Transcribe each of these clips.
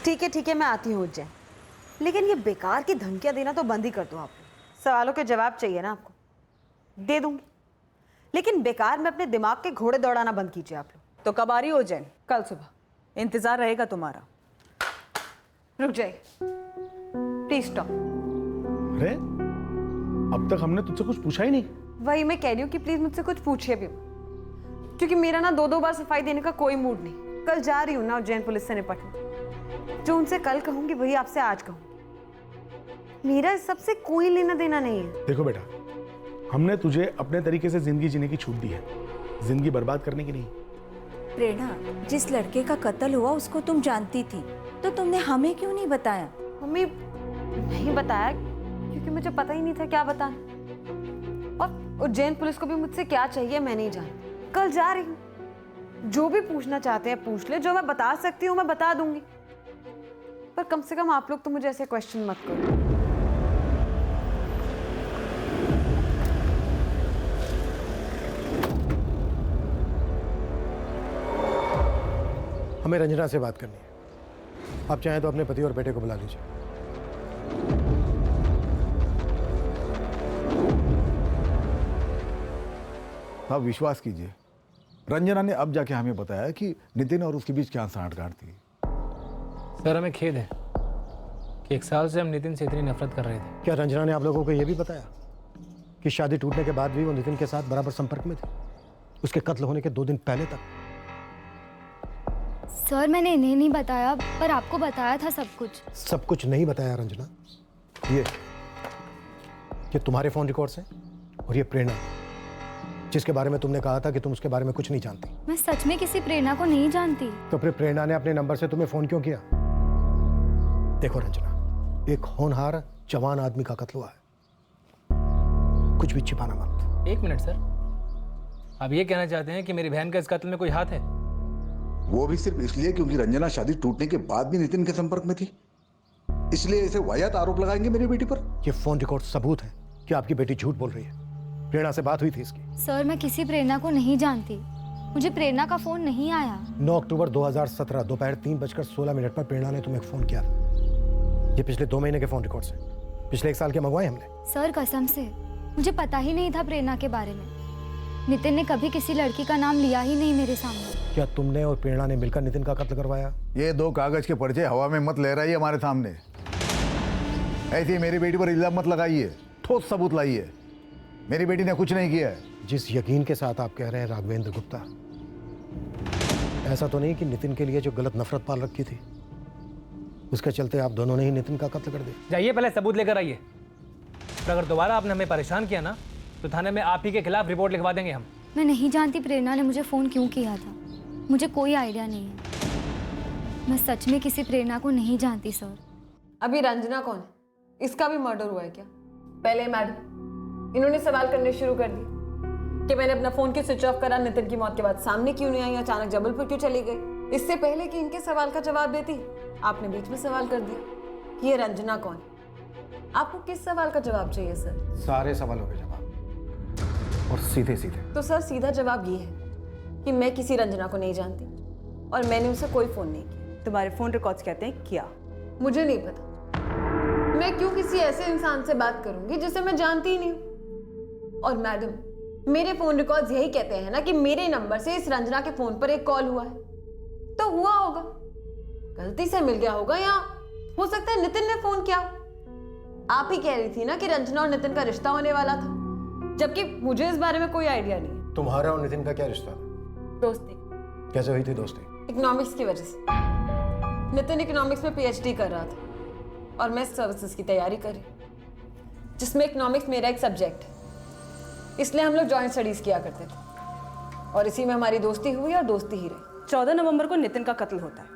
ठीक है, मैं आती हूँ उज्जैन, लेकिन ये बेकार की धमकियां देना तो बंद ही कर दो आप। सवालों के जवाब चाहिए ना आपको, दे दूंगी, लेकिन बेकार में अपने दिमाग के घोड़े दौड़ाना बंद कीजिए आप लोग। तो कब आ रही हो उज्जैन? कल सुबह। इंतजार रहेगा तुम्हारा। रुक जाइए, प्लीज स्टॉप। अरे अब तक हमने तुझसे कुछ पूछा ही नहीं। वही मैं कह रही हूँ कि प्लीज मुझसे कुछ पूछिए भी, क्योंकि मेरा ना दो बार सफाई देने का कोई मूड नहीं। कल जा रही हूँ ना उज्जैन पुलिस से निपटने, जो उनसे कल कहूंगी वही आपसे आज कहूंगी। मेरा इस सबसे कोई लेना देना नहीं है। देखो बेटा, हमने तुझे अपने तरीके से जिंदगी जीने की छूट दी है, जिंदगी बर्बाद करने की नहीं। प्रेरणा, जिस लड़के का कत्ल हुआ उसको तुम जानती थी, तो तुमने हमें क्यों नहीं बताया? मम्मी नहीं बताया क्योंकि मुझे पता ही नहीं था क्या बताना, और उज्जैन पुलिस को भी मुझसे क्या चाहिए मैं नहीं जानती। कल जा रही हूँ, जो भी पूछना चाहते हैं पूछ ले, जो मैं बता सकती हूँ मैं बता दूंगी, पर कम से कम आप लोग तो मुझे ऐसे क्वेश्चन मत करो। हमें रंजना से बात करनी है। आप चाहें तो अपने पति और बेटे को बुला लीजिए। आप विश्वास कीजिए, रंजना ने अब जाके हमें बताया कि नितिन और उसके बीच क्या सांठगांठ थी। सर हमें खेद है कि 1 साल से हम नितिन से इतनी नफरत कर रहे थे। क्या रंजना ने आप लोगों को यह भी बताया कि शादी टूटने के बाद भी वो नितिन के साथ बराबर संपर्क में थी, उसके कत्ल होने के 2 दिन पहले तक? सर मैंने इन्हें नहीं बताया, पर आपको बताया था सब कुछ। सब कुछ नहीं बताया रंजना। ये तुम्हारे फोन रिकॉर्ड्स हैं, और ये प्रेरणा जिसके बारे में तुमने कहा था कि तुम उसके बारे में कुछ नहीं जानती। मैं सच में किसी प्रेरणा को नहीं जानती। तो फिर प्रेरणा ने अपने नंबर से तुम्हें फोन क्यों किया? देखो रंजना, एक होनहार जवान आदमी का कत्ल हुआ है, कुछ भी छिपाना मत। 1 मिनट सर, आप ये कहना चाहते हैं कि मेरी बहन का इस कत्ल में कोई हाथ है? वो भी सिर्फ इसलिए क्योंकि रंजना शादी टूटने के बाद भी नितिन के संपर्क में थी, इसलिए ऐसे वाहियात आरोप लगाएंगे मेरी बेटी पर? ये फोन रिकॉर्ड सबूत है कि आपकी बेटी झूठ बोल रही है। प्रेरणा से बात हुई थी इसकी। सर मैं किसी प्रेरणा को नहीं जानती, मुझे प्रेरणा का फोन नहीं आया। 9 अक्टूबर 2017 दोपहर 3:16 पर प्रेरणा ने तुम्हें फोन किया था। ये पिछले 2 महीने के फोन रिकॉर्ड्स हैं, पिछले 1 साल के मंगवाए हमने। सर कसम से मुझे पता ही नहीं था प्रेरणा के बारे में। नितिन ने कभी किसी लड़की का नाम लिया ही नहीं मेरे सामने। क्या तुमने और प्रेरणा ने मिलकर नितिन का कत्ल करवाया? ये 2 कागज के पर्चे हवा में मत लहराइए हमारे सामने। ऐसी मेरी बेटी पर इल्जाम मत लगाइए, ठोस सबूत लाइए। मेरी बेटी ने कुछ नहीं किया है। जिस यकीन के साथ आप कह रहे हैं राघवेंद्र गुप्ता, ऐसा तो नहीं कि नितिन के लिए जो गलत नफरत पाल रखी थी उसके चलते आप दोनों ने ही नितिन का कत्ल कर दिया? जाइए पहले सबूत लेकर आइए, और अगर दोबारा आपने हमें परेशान किया ना तो थाने में आप ही के खिलाफ रिपोर्ट लिखवा देंगे हम। मैं नहीं जानती प्रेरणा ने मुझे फोन क्यों किया था, मुझे कोई आइडिया नहीं है। मैं सच में किसी प्रेरणा को नहीं जानती सर। अभी रंजना कौन है? इसका भी मर्डर हुआ है क्या? पहले मैडम इन्होंने सवाल करने शुरू कर दिए कि मैंने अपना फोन क्यों स्विच ऑफ करा, नितिन की मौत के बाद सामने क्यों नहीं आई, अचानक जबलपुर क्यों चली गई। इससे पहले कि इनके सवाल का जवाब देती आपने बीच में सवाल कर दिया कि ये रंजना कौन है। आपको किस सवाल का जवाब चाहिए सर? सारे सवालों के जवाब, और सीधे सीधे। तो सर सीधा जवाब ये है कि मैं किसी रंजना को नहीं जानती और मैंने उसे कोई फोन नहीं किया। तुम्हारे फोन रिकॉर्ड्स कहते हैं किया। मुझे नहीं पता, मैं क्यों किसी ऐसे इंसान से बात करूंगी जिसे मैं जानती ही नहीं हूं। और मैडम मेरे फोन रिकॉर्ड्स यही कहते हैं ना कि मेरे नंबर से इस रंजना के फोन पर एक कॉल हुआ है, तो हुआ होगा, गलती से मिल गया होगा, या हो सकता है नितिन ने फोन किया। आप ही कह रही थी ना कि रंजना और नितिन का रिश्ता होने वाला था, जबकि मुझे इस बारे में कोई आइडिया नहीं है। तुम्हारा और नितिन का क्या रिश्ता था? दोस्ती। कैसे हुई थी दोस्ती? इकोनॉमिक्स की वजह से। नितिन इकोनॉमिक्स में पीएचडी कर रहा था और मैं सर्विसेज की तैयारी कर रही, जिसमें इकोनॉमिक्स मेरा एक सब्जेक्ट है, इसलिए हम लोग जॉइंट स्टडीज किया करते थे और इसी में हमारी दोस्ती हुई और दोस्ती ही रही। 14 नवंबर को नितिन का कत्ल होता है,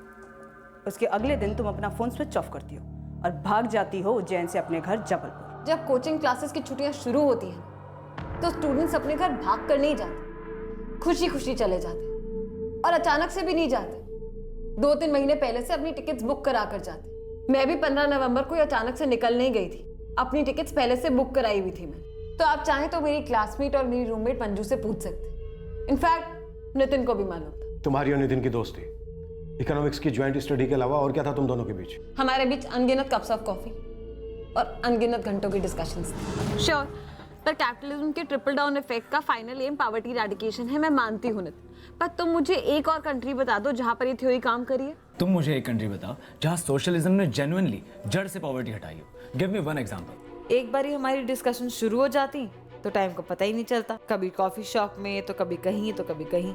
उसके अगले दिन तुम अपना फोन स्विच ऑफ करती हो और भाग जाती हो उज्जैन से अपने घर जबलपुर। जब कोचिंग क्लासेस की छुट्टियां शुरू होती हैं तो स्टूडेंट्स अपने घर भाग कर नहीं जाते, खुशी खुशी चले जाते, और अचानक से भी नहीं जाते, 2-3 महीने पहले से अपनी टिकट्स बुक करा कर जाते। मैं भी 15 नवंबर को अचानक से निकल नहीं गई थी, अपनी टिकट्स पहले से बुक कराई हुई थी मैं। तो आप चाहें तो मेरी क्लासमेट और मेरी रूममेट मंजू से पूछ सकते। इनफैक्ट नितिन को भी मालूम था। तुम्हारी और नितिन की दोस्ती इकोनॉमिक्स की ज्वाइंट स्टडी के अलावा और क्या था तुम दोनों के बीच? हमारे बीच अनगिनत कप्स ऑफ कॉफी और अनगिनत घंटों की डिस्कशंस थी। श्योर, पर कैपिटलिज्म के ट्रिपल डाउन इफेक्ट का फाइनल एम पॉवर्टी इरेडिकेशन है, मैं मानती हूं नितिन। पर तुम मुझे एक और कंट्री बता दो जहां पर ये थ्योरी काम करी है। तुम मुझे एक कंट्री बताओ जहां सोशलिज्म ने जेन्युइनली जड़ से पॉवर्टी हटाई हो। Give me one example. एक बार ही हमारी डिस्कशन शुरू हो जाती तो टाइम का पता ही नहीं चलता, कभी कॉफी शॉप में तो कभी कहीं तो कभी कहीं।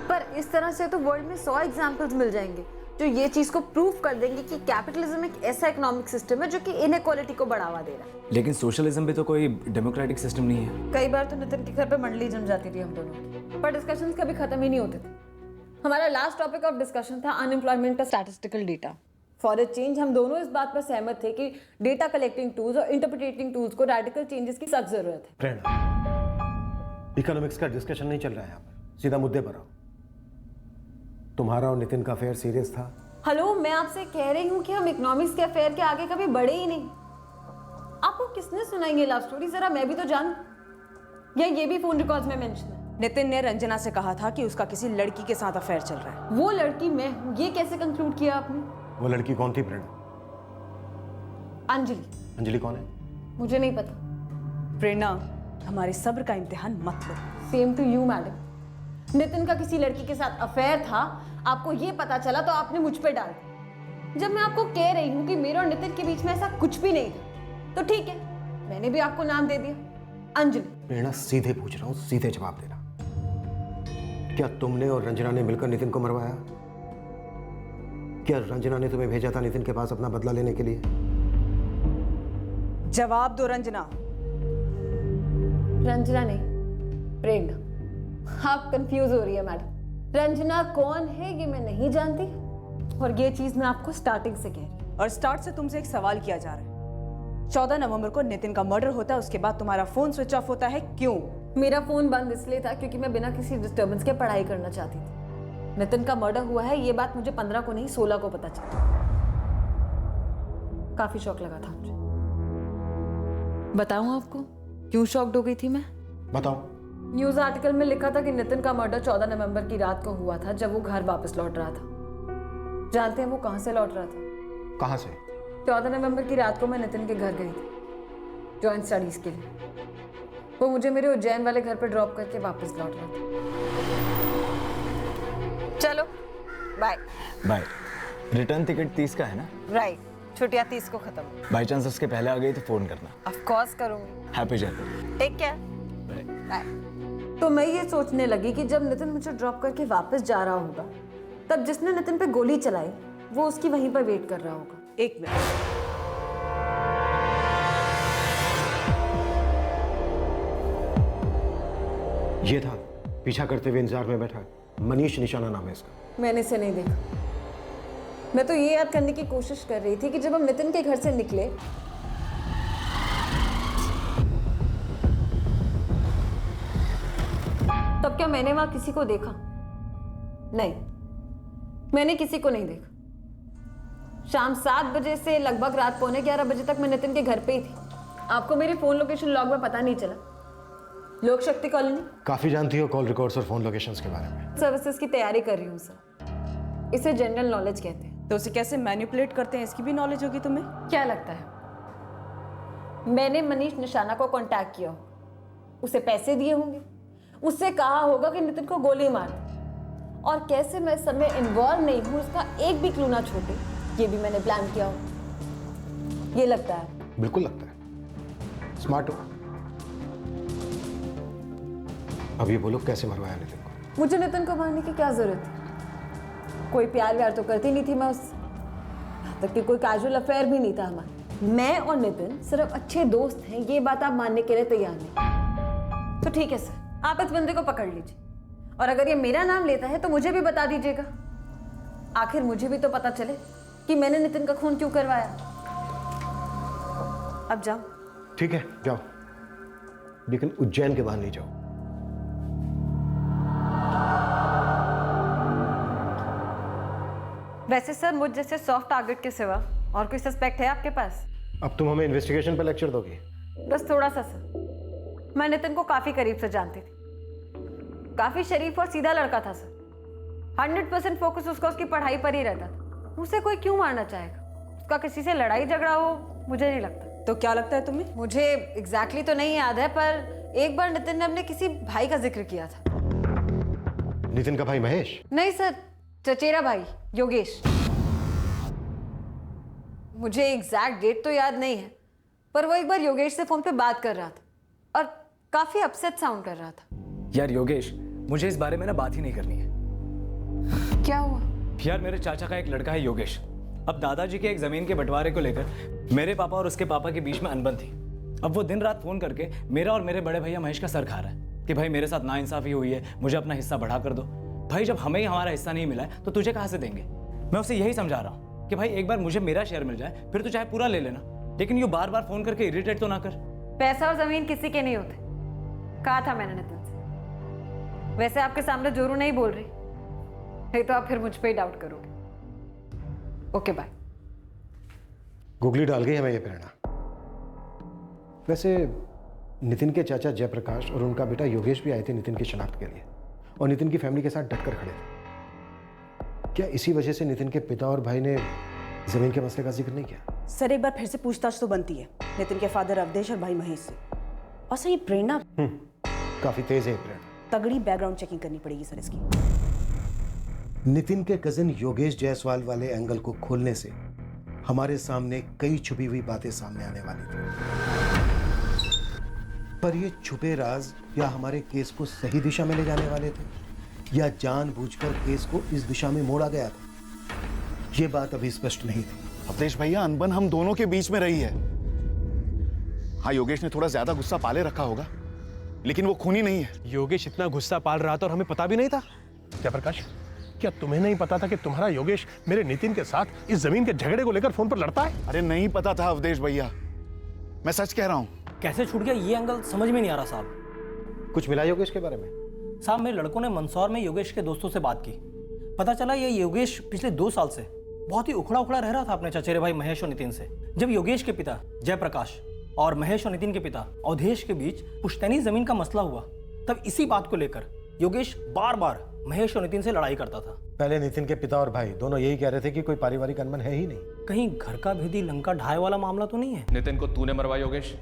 पर इस तरह से तो वर्ल्ड में 100 एग्जाम्पल्स मिल जाएंगे जो ये चीज को प्रूव कर देंगे कि कैपिटलिज्म एक ऐसा इकोनॉमिक सिस्टम है जो कि इनइक्वालिटी को बढ़ावा दे रहा है। लेकिन सोशलिज्म भी तो कोई डेमोक्रेटिक सिस्टम नहीं है। कई बार तो नितिन के घर पे मंडली जम जाती थी हम दोनों की। पर डिस्कशंस कभी खत्म ही नहीं होते थे। हमारा लास्ट टॉपिक ऑफ डिस्कशन था अनएम्प्लॉयमेंट का statistical data. For a change हम दोनों इस बात पर सहमत थे कि डेटा कलेक्टिंग टूल्स और इंटरप्रिटेटिंग टूल्स को रेडिकल चेंजेस की सख्त जरूरत है। प्रेरणा, इकोनॉमिक्स का डिस्कशन नहीं चल रहा है यहाँ पर, सीधा मुद्दे पर आओ। तुम्हारा और नितिन का अफेयर सीरियस था? हेलो, मैं आपसे कह रही हूँ कि हम इकोनॉमिक्स के अफेयर के आगे कभी बढ़े ही नहीं। आपको किसने सुनाई ये लव स्टोरी, जरा मैं भी तो जानूं। या ये भी फोन रिकॉर्ड्स में मेंशन है? नितिन ने रंजना से कहा था कि उसका किसी लड़की के साथ अफेयर चल रहा है। वो लड़की मैं हूँ, ये कैसे कंक्लूड किया आपने? वो लड़की कौन थी प्रेरणा? अंजलि। अंजलि कौन है? मुझे नहीं पता। प्रेरणा, हमारे सब्र का इम्तिहान मत लो। Same to you madam. Nitin का किसी लड़की के साथ अफेयर था, आपको ये पता चला तो आपने मुझ पे डाल दिया। जब मैं आपको कह रही हूँ कि मेरे और नितिन के बीच में ऐसा कुछ भी नहीं था, तो ठीक है, मैंने भी आपको नाम दे दिया, अंजलि। प्रेरणा, सीधे पूछ रहा हूँ, सीधे जवाब देना। क्या तुमने और रंजना ने मिलकर नितिन को मरवाया? क्या रंजना ने तुम्हें भेजा था नितिन के पास अपना बदला लेने के लिए? जवाब दो रंजना। रंजना नहीं, प्रेरणा। आप कंफ्यूज हो रही है मैडम। रंजना कौन है ये मैं नहीं जानती, और ये चीज मैं आपको स्टार्टिंग से कह रही हूँ। और स्टार्ट से तुमसे एक सवाल किया जा रहा है। 14 नवंबर को नितिन का मर्डर होता है, उसके बाद तुम्हारा फोन स्विच ऑफ होता है, क्यों? मेरा फोन बंद इसलिए था क्योंकि मैं बिना किसी डिस्टर्बेंस के पढ़ाई करना चाहती थी। नितिन का मर्डर हुआ है ये बात मुझे 15 को नहीं 16 को पता चला। काफी शौक लगा था मुझे। बताऊं आपको क्यों शॉक्ड हो गई थी मैं? बताओ। न्यूज आर्टिकल में लिखा था कि नितिन का मर्डर 14 नवंबर की रात को हुआ था, जब वो घर वापस लौट रहा था। जानते हैं वो कहां से लौट रहा था? कहां से? 14 नवंबर की रात को मैं नितिन के घर गई थी जॉइंट स्टडीज के लिए। वो मुझे मेरे उज्जैन वाले घर पर ड्रॉप करके वापस लौट रहा था। चलो बाय। बाय। रिटर्न टिकट 30 का है ना? राइट, छुट्टियां 30 को खत्म। बाई चांस उसके पहले आ गई तो फोन करना। ऑफ कोर्स करूंगी। Happy journey. Take care. Bye. तो मैं ये सोचने लगी कि जब नितिन मुझे ड्रॉप करके वापस जा रहा होगा, तब जिसने नितिन पे गोली चलाई वो उसकी वहीं पर वेट कर रहा होगा। एक मिनट, ये था पीछा करते हुए इंतजार में बैठा मनीष निशाना नाम है इसका। मैंने इसे नहीं देखा। मैं तो ये याद करने की कोशिश कर रही थी कि जब हम नितिन के घर से निकले तब क्या मैंने वहां किसी को देखा? नहीं, मैंने किसी को नहीं देखा। शाम 7 बजे से लगभग रात 11:15 बजे तक मैं नितिन के घर पे ही थी। आपको मेरी फोन लोकेशन लॉग में पता नहीं चला? लोक शक्ति कॉलोनी। काफी जानती हो कॉल रिकॉर्ड्स और फोन लोकेशंस के बारे में। सर्विसेज की तैयारी कर रही हूँ सर। इसे जनरल नॉलेज कहते हैं। तो उसे कैसे मैनिपुलेट करते हैं इसकी भी नॉलेज होगी तुम्हें? क्या लगता है मैंने मनीष निशाना को कांटेक्ट किया होगा, उसे पैसे दिए होंगे, उससे कहा होगा कि नितिन को गोली मार दे, और कैसे मैं इस समय इन्वॉल्व नहीं हूँ उसका एक भी क्लू ना छोटे, ये भी मैंने प्लान किया हो। ये लगता है? बिल्कुल लगता है। स्मार्ट हो। अब ये बोलो कैसे मरवाया नितिन को? मुझे नितिन को मारने की क्या जरूरत थी? कोई प्यार व्यार तो करती नहीं थी मैं उससे, यहाँ तक कि कोई कैजुअल अफेयर भी नहीं था हमारा। मैं और नितिन सिर्फ अच्छे दोस्त हैं, ये बात आप मानने के लिए तैयार नहीं? तो ठीक है सर, आप इस बंदे को पकड़ लीजिए, और अगर ये मेरा नाम लेता है तो मुझे भी बता दीजिएगा। आखिर मुझे भी तो पता चले कि मैंने नितिन का खून क्यों करवाया। अब जाओ। ठीक है जाओ, लेकिन उज्जैन के बाहर नहीं जाओ। वैसे सर मुझ जैसे सॉफ्ट टारगेट के सिवा और कोई सस्पेक्ट है आपके पास? अब तुम हमें इन्वेस्टिगेशन पर लेक्चर दोगी? बस थोड़ा सा सर। मैं नितिन को काफी करीब से जानती थी, काफी शरीफ और सीधा लड़का था सर। 100% फोकस उसका उसकी पढ़ाई पर ही रहता था। उसे कोई क्यों मारना चाहेगा? उसका किसी से लड़ाई झगड़ा हो, मुझे नहीं लगता। तो क्या लगता है तुम्हें? मुझे एग्जैक्टली तो नहीं याद है, पर एक बार नितिन ने अपने किसी भाई का जिक्र किया था। नितिन का भाई महेश? नहीं सर, चचेरा भाई योगेश। मुझे एग्जैक्ट डेट तो याद नहीं है, पर वो एक बार योगेश से फोन पे बात कर रहा था और काफी अपसेट साउंड कर रहा था। यार योगेश, मुझे इस बारे में ना बात ही नहीं करनी है। क्या हुआ? यार मेरे चाचा का एक लड़का है योगेश। अब दादाजी के एक जमीन के बंटवारे को लेकर मेरे पापा और उसके पापा के बीच में अनबन थी। अब वो दिन रात फोन करके मेरा और मेरे बड़े भैया महेश का सर खा रहा है कि भाई मेरे साथ नाइंसाफी हुई है, मुझे अपना हिस्सा बढ़ा कर दो। भाई जब हमें ही हमारा हिस्सा नहीं मिला है तो तुझे कहाँ से देंगे? मैं उसे यही समझा रहा हूँ कि भाई एक बार मुझे मेरा शेयर मिल जाए, फिर तो चाहे पूरा ले लेना, लेकिन ये बार बार फोन करके इरिटेट तो ना कर। पैसा और जमीन किसी के नहीं होते, कहा था मैंने नितिन से। वैसे आपके सामने जोरू नहीं बोल रही, नहीं तो आप फिर मुझ पे ही डाउट करोगे। Okay bye. गूगली डाल गई हमें ये प्रेरणा। वैसे नितिन के चाचा जयप्रकाश और उनका बेटा योगेश भी आए थे नितिन की शनाख्त के लिए और नितिन की फैमिली के साथ डटकर खड़े थे। क्या इसी वजह से नितिन के पिता और भाई ने जमीन के मसले का जिक्र नहीं किया? सर एक बार फिर से पूछताछ तो बनती है नितिन के फादर अवधेश और भाई महेश से। और सर ये प्रेरणा काफी तेज है प्रेरणा। तगड़ी बैकग्राउंड चेकिंग करनी पड़ेगी सर इसकी। नितिन के कजिन योगेश जायसवाल वाले एंगल को खोलने से हमारे सामने कई छुपी हुई बातें सामने आने वाली थी, पर ये छुपे राज या हमारे केस को सही दिशा में ले जाने वाले थे या जानबूझकर केस को इस दिशा में मोड़ा गया था, ये बात अभी स्पष्ट नहीं थी। अवधेश भैया, अनबन हम दोनों के बीच में रही है। हाँ, योगेश ने थोड़ा ज्यादा गुस्सा पाले रखा होगा, लेकिन वो खूनी नहीं है। योगेश इतना गुस्सा पाल रहा था और हमें पता भी नहीं था। जयप्रकाश, क्या तुम्हें नहीं पता था कि तुम्हारा योगेश मेरे नितिन के साथ इस जमीन के झगड़े को लेकर फोन पर लड़ता है? अरे नहीं पता था अवधेश भैया, मैं सच कह रहा हूँ। कैसे छूट गया ये एंगल समझ में नहीं आ रहा साहब। कुछ मिला योगेश के बारे में? साहब मेरे लड़कों ने मंदसौर में योगेश के दोस्तों से बात की। पता चला ये योगेश पिछले 2 साल से बहुत ही उखड़ा उखड़ा रह रहा था अपने चचेरे भाई महेश और नितिन से। जब योगेश के पिता जयप्रकाश और महेश और नितिन के पिता अवधेश के बीच पुश्तैनी जमीन का मसला हुआ, तब इसी बात को लेकर योगेश बार बार महेश और नितिन से लड़ाई करता था। पहले नितिन के पिता और भाई दोनों यही कह रहे थे कि कोई पारिवारिक अनबन है ही नहीं। कहीं घर का भेदी लंका ढाई वाला मामला तो नहीं है? नितिन को तूने मरवाया योगेश?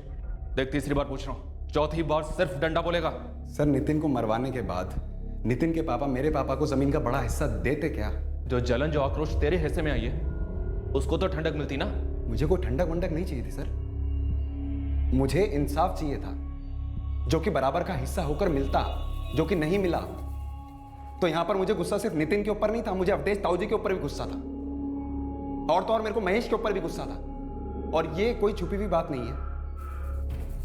देख, तीसरी बार पूछ रहा हूँ, चौथी बार सिर्फ डंडा बोलेगा। सर, नितिन को मरवाने के बाद नितिन के पापा मेरे पापा को जमीन का बड़ा हिस्सा देते क्या? जो जलन जो आक्रोश तेरे हिस्से में आई है, उसको तो ठंडक मिलती ना। मुझे कोई ठंडक वंडक नहीं चाहिए थी सर, मुझे इंसाफ चाहिए था, जो कि बराबर का हिस्सा होकर मिलता, जो कि नहीं मिला। तो यहां पर मुझे गुस्सा सिर्फ नितिन के ऊपर नहीं था, मुझे अवधेश ताऊजी के ऊपर भी गुस्सा था, और तो और मेरे को महेश के ऊपर भी गुस्सा था। और ये कोई छुपी हुई बात नहीं है,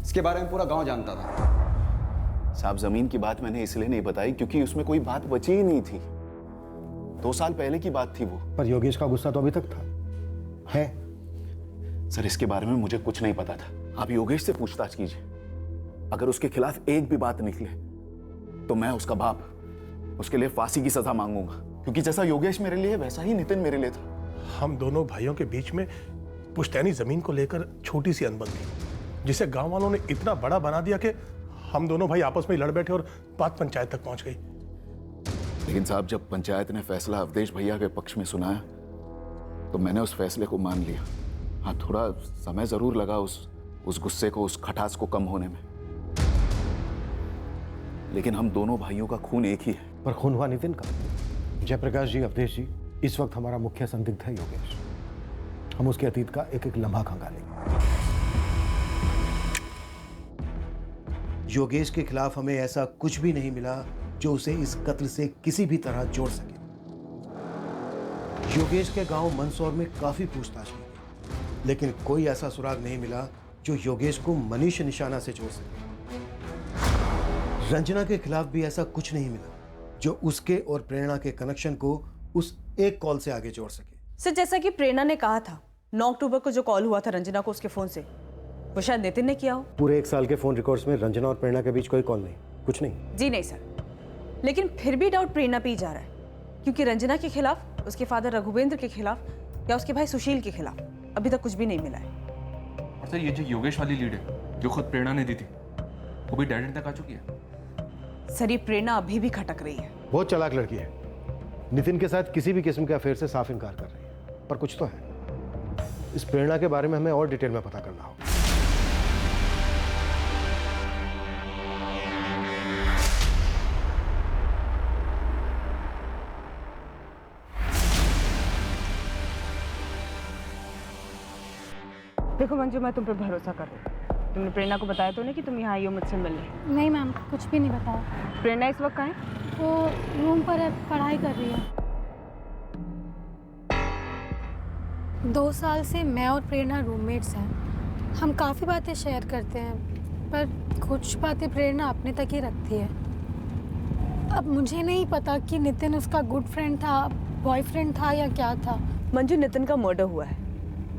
इसके बारे में पूरा गांव जानता था। साहब, जमीन की बात मैंने इसलिए नहीं बताई क्योंकि उसमें कोई बात बची ही नहीं थी। 2 साल पहले की बात थी वो। पर योगेश का गुस्सा तो अभी तक था है। सर, इसके बारे में मुझे कुछ नहीं पता था। आप योगेश से पूछताछ कीजिए, अगर उसके खिलाफ एक भी बात निकले तो मैं उसका बाप उसके लिए फांसी की सजा मांगूंगा, क्योंकि जैसा योगेश मेरे लिए वैसा ही नितिन मेरे लिए था। हम दोनों भाइयों के बीच में पुश्तैनी जमीन को लेकर छोटी सी अनबन थी, जिसे गांव वालों ने इतना बड़ा बना दिया कि हम दोनों भाई आपस में लड़ बैठे और बात पंचायत तक पहुंच गई। लेकिन साहब, जब पंचायत ने फैसला अवधेश भैया के पक्ष में सुनाया तो मैंने उस फैसले को मान लिया। हाँ, थोड़ा समय जरूर लगा उस गुस्से को, उस खटास को कम होने में, लेकिन हम दोनों भाइयों का खून एक ही है। पर खून हुआ नितिन का। जयप्रकाश जी, अवधेश जी, इस वक्त हमारा मुख्य संदिग्ध है योगेश। हम उसके अतीत का एक एक लम्हा खंगालेंगे। योगेश के खिलाफ हमें ऐसा कुछ भी नहीं मिला जो उसे इस कत्ल से किसी भी तरह जोड़ सके। योगेश के गांव मंदसौर में काफी पूछताछ की गई, लेकिन कोई ऐसा सुराग नहीं मिला जो योगेश को मनीष निशाना से जोड़ सके। रंजना के खिलाफ भी ऐसा कुछ नहीं मिला जो उसके और प्रेरणा के कनेक्शन को उस एक कॉल से आगे जोड़ सके। सर, जैसा कि प्रेरणा ने कहा था, 9 अक्टूबर को जो कॉल हुआ था रंजना को उसके फोन से, वो शायद नितिन ने किया हो। पूरे 1 साल के फोन रिकॉर्ड्स में रंजना और प्रेरणा के बीच कोई कॉल नहीं, कुछ नहीं। जी नहीं सर, लेकिन फिर भी डाउट प्रेरणा पे ही जा रहा है, क्योंकि रंजना के खिलाफ, उसके फादर रघुवेंद्र के खिलाफ या उसके भाई सुशील के खिलाफ अभी तक कुछ भी नहीं मिला है। और सर, ये जो योगेश वाली लीड है जो खुद प्रेरणा ने दी थी, वो भी डैडी तक आ चुकी है। सर, ये प्रेरणा अभी भी खटक रही है। बहुत चालाक लड़की है, नितिन के साथ किसी भी किस्म के अफेयर से साफ इनकार कर रही है, पर कुछ तो है। इस प्रेरणा के बारे में हमें और डिटेल में पता करना होगा। देखो मंजू, मैं तुम पे भरोसा कर रही हूँ। तुमने प्रेरणा को बताया तो नहीं कि तुम यहाँ आई हो मुझसे मिलने? नहीं मैम, कुछ भी नहीं बताया। प्रेरणा इस वक्त कहाँ है? वो रूम पर है, पढ़ाई कर रही है। 2 साल से मैं और प्रेरणा रूममेट्स हैं। हम काफ़ी बातें शेयर करते हैं, पर कुछ बातें प्रेरणा अपने तक ही रखती है। अब मुझे नहीं पता कि नितिन उसका गुड फ्रेंड था, बॉयफ्रेंड था या क्या था। मंजू, नितिन का मर्डर हुआ है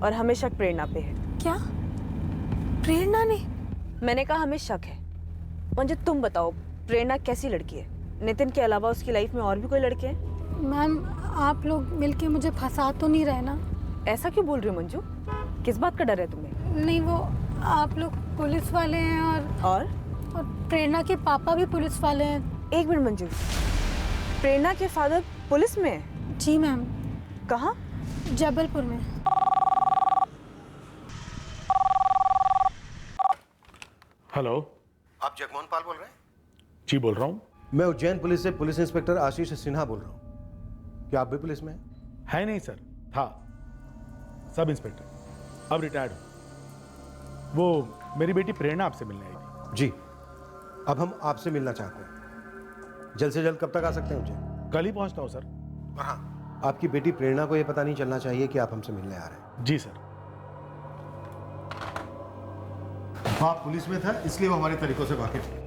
और हमें शक प्रेरणा पे है। क्या? प्रेरणा ने? मैंने कहा हमें शक है। मंजू तुम बताओ, प्रेरणा कैसी लड़की है? नितिन के अलावा उसकी लाइफ में और भी कोई लड़के हैं? मैम, आप लोग मिलके मुझे फंसा तो नहीं रहे ना? ऐसा क्यों बोल रही हो मंजू? किस बात का डर है तुम्हें? नहीं, वो आप लोग पुलिस वाले हैं और प्रेरणा के पापा भी पुलिस वाले हैं। एक मिनट मंजू, प्रेरणा के फादर पुलिस में है? जी मैम। कहाँ? जबलपुर में। हेलो, आप जगमोहन पाल बोल रहे हैं? जी बोल रहा हूँ। मैं उज्जैन पुलिस से पुलिस इंस्पेक्टर आशीष सिन्हा बोल रहा हूँ। क्या आप भी पुलिस में हैं? है नहीं सर, था सब इंस्पेक्टर, अब रिटायर्ड हूँ। वो मेरी बेटी प्रेरणा आपसे मिलने आई थी। जी, अब हम आपसे मिलना चाहते हैं। जल्द से जल्द कब तक आ सकते हैं उज्जैन? कल ही पहुँचता हूँ सर। और हाँ, आपकी बेटी प्रेरणा को यह पता नहीं चलना चाहिए कि आप हमसे मिलने आ रहे हैं। जी सर। आप पुलिस में था, इसलिए वो हमारे तरीकों से वाकिफ है।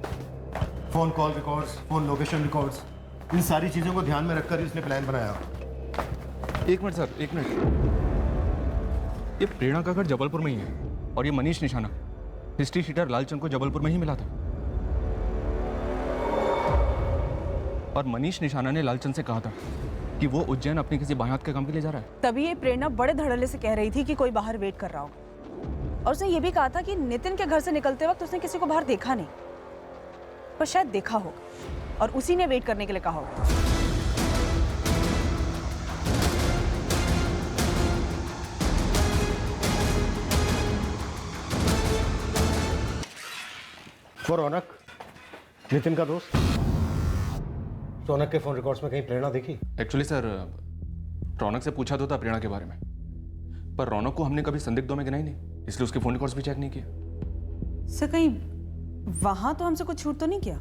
Phone call records, phone location records, इन सारी चीजों को ध्यान में रखकर ही उसने प्लान बनाया। एक मिनट सर, एक मिनट। ये प्रेरणा का घर जबलपुर में ही है और ये मनीष निशाना हिस्ट्री शीटर लालचंद को जबलपुर में ही मिला था। और मनीष निशाना ने लालचंद से कहा था कि वो उज्जैन अपने किसी बायात के काम के लिए जा रहा है। तभी ये प्रेरणा बड़े धड़ल्ले से कह रही थी कि कोई बाहर वेट कर रहा होगा। और उसने ये भी कहा था कि नितिन के घर से निकलते वक्त उसने किसी को बाहर देखा नहीं, पर शायद देखा होगा और उसी ने वेट करने के लिए कहा होगा। वो रौनक, नितिन का दोस्त। रौनक के फोन रिकॉर्ड्स में कहीं प्रेरणा देखी? एक्चुअली सर, रौनक से पूछा तो था प्रेरणा के बारे में, पर रौनक को हमने कभी संदिग्धों में गिनाई नहीं, इसलिए उसके फोन रिकॉर्ड्स भी चेक नहीं किया। सर, कहीं वहां तो हमसे कुछ छूट तो नहीं किया?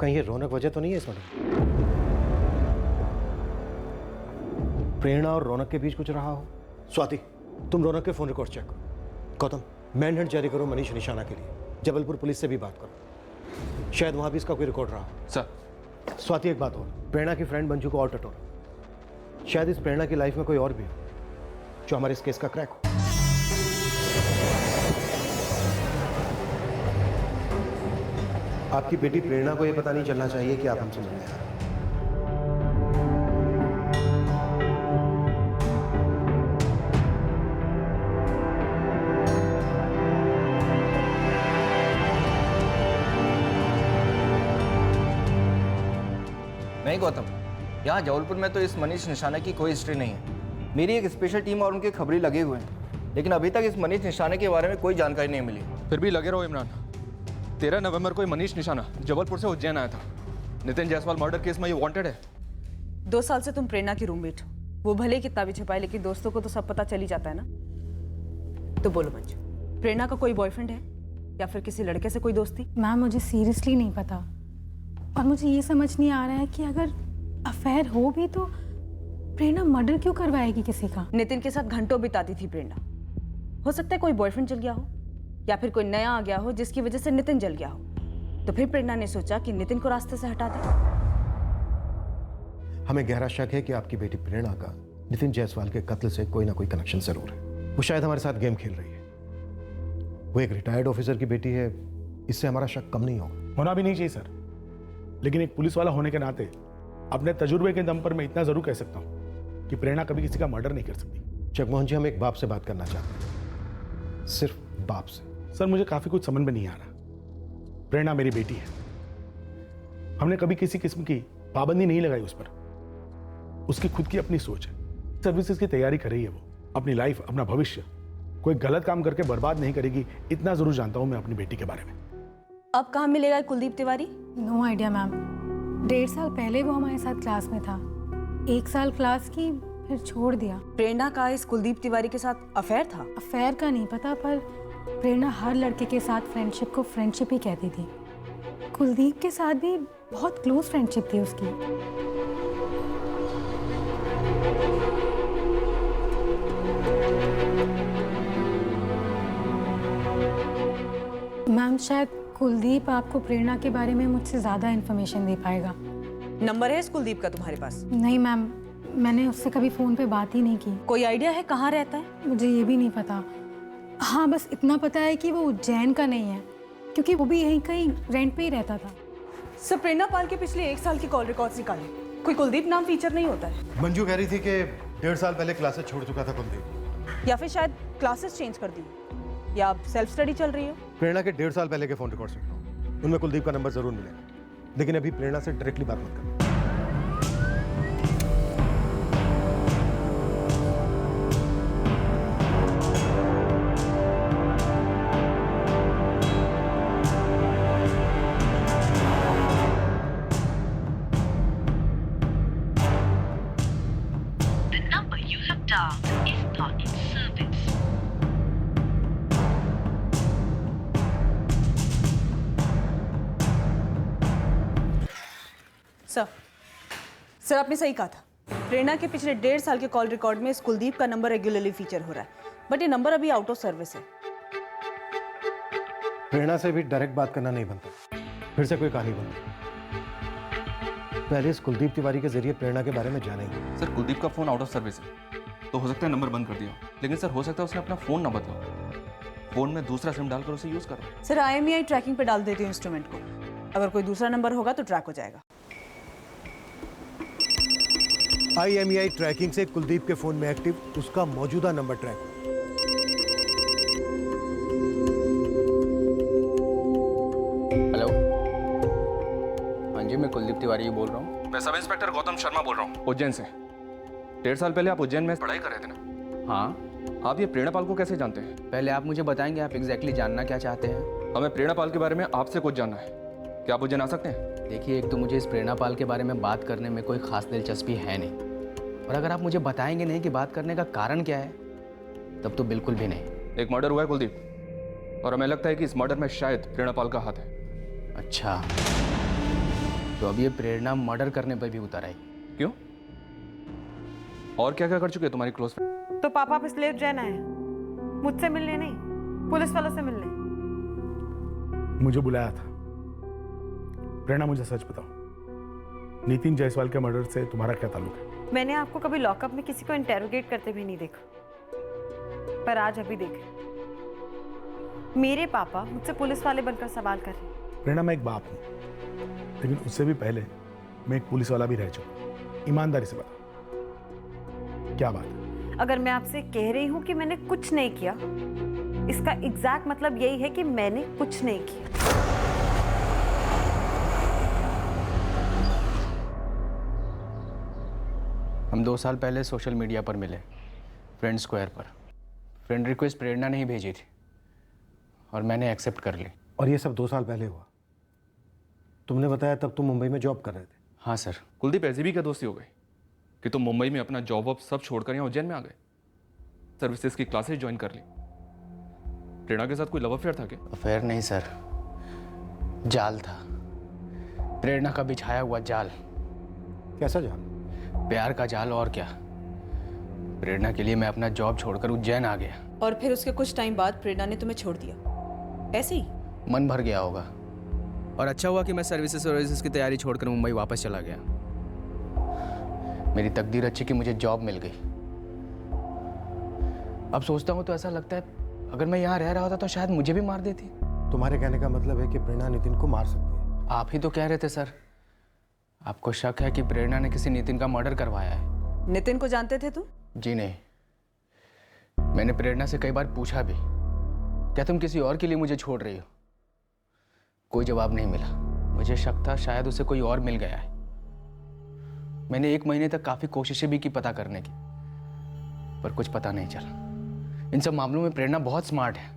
कहीं ये रौनक वजह तो नहीं है इस मर्डर? प्रेरणा और रौनक के बीच कुछ रहा हो? स्वाति, तुम रौनक के फोन रिकॉर्ड चेक करो। गौतम, मैनहंट जारी करो मनीष निशाना के लिए। जबलपुर पुलिस से भी बात करो, शायद वहां भी इसका कोई रिकॉर्ड रहा हो। सर। स्वाति, एक बात और, प्रेरणा की फ्रेंड मंजू को और टटोरो। शायद इस प्रेरणा की लाइफ में कोई और भी हो जो हमारे इस केस का क्रैक हो। आपकी बेटी प्रेरणा को यह पता नहीं चलना चाहिए कि आप हमसे मिलने आ रहे हैं। नहीं गौतम, यहाँ जबलपुर में तो इस मनीष निशाना की कोई हिस्ट्री नहीं है। मेरी एक स्पेशल टीम और उनके खबरी लगे हुए हैं, लेकिन अभी तक इस मनीष निशाने के बारे में कोई जानकारी नहीं मिली। फिर भी लगे रहो इमरान। 13 नवंबर को मनीष निशाना जबलपुर से उज्जैन आया था। नितिन जायसवाल मर्डर केस में ये वांटेड है। 2 साल से तुम प्रेरणा की रूममेट हो। वो भले कितना भी छुपाए, लेकिन दोस्तों को तो सब पता चल ही जाता है ना। तो बोलो मंजू, प्रेरणा का कोई बॉयफ्रेंड है या फिर किसी लड़के से कोई दोस्ती? मैम, मुझे सीरियसली नहीं पता, और मुझे ये समझ नहीं आ रहा है कि अगर अफेयर हो भी तो प्रेरणा मर्डर क्यों करवाएगी किसी का? नितिन के साथ घंटों बिताती थी प्रेरणा। हो सकता है कोई बॉयफ्रेंड चल गया हो या फिर कोई नया आ गया हो जिसकी वजह से नितिन जल गया हो। तो फिर प्रेरणा ने सोचा कि नितिन को रास्ते से हटा दे। हमें गहरा शक है कि आपकी बेटी प्रेरणा का नितिन जायसवाल के कत्ल से कोई ना कोई कनेक्शन जरूर है। वो शायद हमारे साथ गेम खेल रही है। वो एक रिटायर्ड ऑफिसर की बेटी है, इससे हमारा शक कम नहीं होगा। होना भी नहीं चाहिए सर, लेकिन एक पुलिस वाला होने के नाते अपने तजुर्बे के दम पर मैं इतना जरूर कह सकता हूँ कि प्रेरणा कभी किसी का मर्डर नहीं कर सकती। जगमोहन जी, हम एक बाप से बात करना चाहते हैं, सिर्फ बाप से। सर, मुझे काफी कुछ समझ में नहीं आ रहा। प्रेरणा मेरी बेटी है, हमने कभी किसी किस्म की पाबंदी नहीं लगाई उस पर। उसकी खुद की अपनी सोच है, सर्विसेज की तैयारी कर रही है वो, अपनी लाइफ, अपना भविष्य कोई गलत काम करके बर्बाद नहीं करेगी, इतना जरूर जानता हूं मैं अपनी बेटी के बारे में। अब कहाँ मिलेगा Kuldeep Tiwari? No idea ma'am. 1.5 साल पहले वो हमारे साथ क्लास में था, 1 साल क्लास की फिर छोड़ दिया। प्रेरणा का इस कुलदीप तिवारी के साथ अफेयर था? अफेयर का नहीं पता, पर प्रेरणा हर लड़के के साथ फ्रेंडशिप को फ्रेंडशिप ही कहती थी। कुलदीप के साथ भी बहुत क्लोज फ्रेंडशिप थी उसकी। मैम शायद कुलदीप आपको प्रेरणा के बारे में मुझसे ज़्यादा इन्फॉर्मेशन दे पाएगा। नंबर है इस कुलदीप का तुम्हारे पास? नहीं मैम, मैंने उससे कभी फ़ोन पे बात ही नहीं की। कोई आइडिया है कहाँ रहता है? मुझे ये भी नहीं पता। हाँ, बस इतना पता है कि वो उज्जैन का नहीं है, क्योंकि वो भी यहीं कहीं रेंट पे ही रहता था। सर, प्रेरणा पाल के पिछले 1 साल की कॉल रिकॉर्ड्स निकाले, कोई कुलदीप नाम फीचर नहीं होता है। मंजू कह रही थी कि 1.5 साल पहले क्लासेस छोड़ चुका था कुलदीप, या फिर शायद क्लासेस चेंज कर दी, या अब सेल्फ स्टडी चल रही है। प्रेरणा के 1.5 साल पहले के फोन रिकॉर्ड्स देखता हूँ, उनमें कुलदीप का नंबर जरूर मिलेगा, लेकिन अभी प्रेरणा से डायरेक्टली बात मत करना। सर, आपने सही कहा था। प्रेरणा के पिछले 1.5 साल के कॉल रिकॉर्ड में इस कुलदीप का नंबर रेगुलरली फीचर हो रहा है, बट ये नंबर अभी आउट ऑफ सर्विस है। प्रेरणा से भी डायरेक्ट बात करना नहीं बनता, फिर से कोई कहानी बनती। पहले इस कुलदीप तिवारी के जरिए प्रेरणा के बारे में जानेंगे। सर, कुलदीप का फोन आउट ऑफ सर्विस है, तो हो सकता है नंबर बंद कर दिया, लेकिन सर हो सकता है उसने अपना फोन ना बदला, फोन में दूसरा सिम डालकर उसे यूज कर रहा है। सर, IMEI ट्रैकिंग पे डाल देती हूँ इंस्ट्रूमेंट को, अगर कोई दूसरा नंबर होगा तो ट्रैक हो जाएगा। IMEI ट्रैकिंग से कुलदीप के फोन में एक्टिव उसका मौजूदा नंबर ट्रैक। हेलो, हाँ जी, मैं कुलदीप तिवारी बोल रहा हूँ। मैं सब इंस्पेक्टर गौतम शर्मा बोल रहा हूँ, उज्जैन से। 1.5 साल पहले आप उज्जैन में पढ़ाई कर रहे थे ना? हाँ। आप ये प्रेरणा पाल को कैसे जानते हैं? पहले आप मुझे बताएंगे आप एग्जैक्टली जानना क्या चाहते हैं? हमें प्रेरणा पाल के बारे में आपसे कुछ जानना है, क्या आप उज्जैन आ सकते हैं? देखिए, एक तो मुझे इस प्रेरणा पाल के बारे में बात करने में कोई खास दिलचस्पी है नहीं, और अगर आप मुझे बताएंगे नहीं कि बात करने का कारण क्या है, तब तो बिल्कुल भी नहीं। एक मर्डर हुआ है कुलदीप, और हमें लगता है कि इस मर्डर में शायद प्रेरणा पाल का हाथ है। अच्छा, तो अब ये प्रेरणा मर्डर करने पर भी उतर आई? क्यों? और क्या क्या कर चुके हैं तुम्हारी क्लोज फ्रेंड? तो पापा आप इसलिए उज्जैन आए, मुझसे मिलने नहीं, पुलिस वालों से मिलने? मुझे बुलाया था। प्रेरणा, मुझे सच बताओ, नितिन जायसवाल के मर्डर से तुम्हारा क्या ताल्लुक है? मैंने आपको कभी लॉकअप में किसी को इंटेरोगेट करते भी नहीं देखा, पर आज अभी देखे मेरे पापा मुझसे पुलिस वाले बनकर सवाल कर रहे हैं। प्रेरणा, मैं एक बाप हूं, लेकिन उससे भी पहले मैं एक पुलिस वाला भी रह चुका। ईमानदारी से बताओ, क्या बात है? अगर मैं आपसे कह रही हूं कि मैंने कुछ नहीं किया, इसका एग्जैक्ट मतलब यही है कि मैंने कुछ नहीं किया। हम 2 साल पहले सोशल मीडिया पर मिले, फ्रेंड स्क्वायर पर। फ्रेंड रिक्वेस्ट प्रेरणा ने ही भेजी थी और मैंने एक्सेप्ट कर ली। और ये सब 2 साल पहले हुआ? तुमने बताया तब तुम मुंबई में जॉब कर रहे थे। हाँ सर। कुलदीप, ऐसी भी क्या दोस्ती हो गई कि तुम मुंबई में अपना जॉब वॉब सब छोड़कर यहाँ उज्जैन में आ गए, सर्विसेज की क्लासेस ज्वाइन कर ली? प्रेरणा के साथ कोई लव अफेयर था क्या? अफेयर नहीं सर, जाल था, प्रेरणा का बिछाया हुआ जाल। कैसा जाल? प्यार का जाल, और क्या। प्रेरणा के लिए मैं अपना जॉब छोड़कर उज्जैन आ गया। और फिर उसके कुछ टाइम बाद प्रेरणा ने तुम्हें छोड़ दिया, ऐसे ही? मन भर गया होगा, और अच्छा हुआ कि मैं सर्विसेज की तैयारी छोड़कर मुंबई वापस चला गया। मेरी तकदीर अच्छी कि मुझे जॉब मिल गई। अब सोचता हूँ तो ऐसा लगता है अगर मैं यहाँ रह रहा होता तो शायद मुझे भी मार देती। तुम्हारे कहने का मतलब है कि प्रेरणा नितिन को मार सकती है? आप ही तो कह रहे थे सर, आपको शक है कि प्रेरणा ने किसी नितिन का मर्डर करवाया है। नितिन को जानते थे तुम? जी नहीं, मैंने प्रेरणा से कई बार पूछा भी, क्या तुम किसी और के लिए मुझे छोड़ रही हो? कोई जवाब नहीं मिला। मुझे शक था शायद उसे कोई और मिल गया है। मैंने 1 महीने तक काफ़ी कोशिशें भी की पता करने की, पर कुछ पता नहीं चला। इन सब मामलों में प्रेरणा बहुत स्मार्ट है।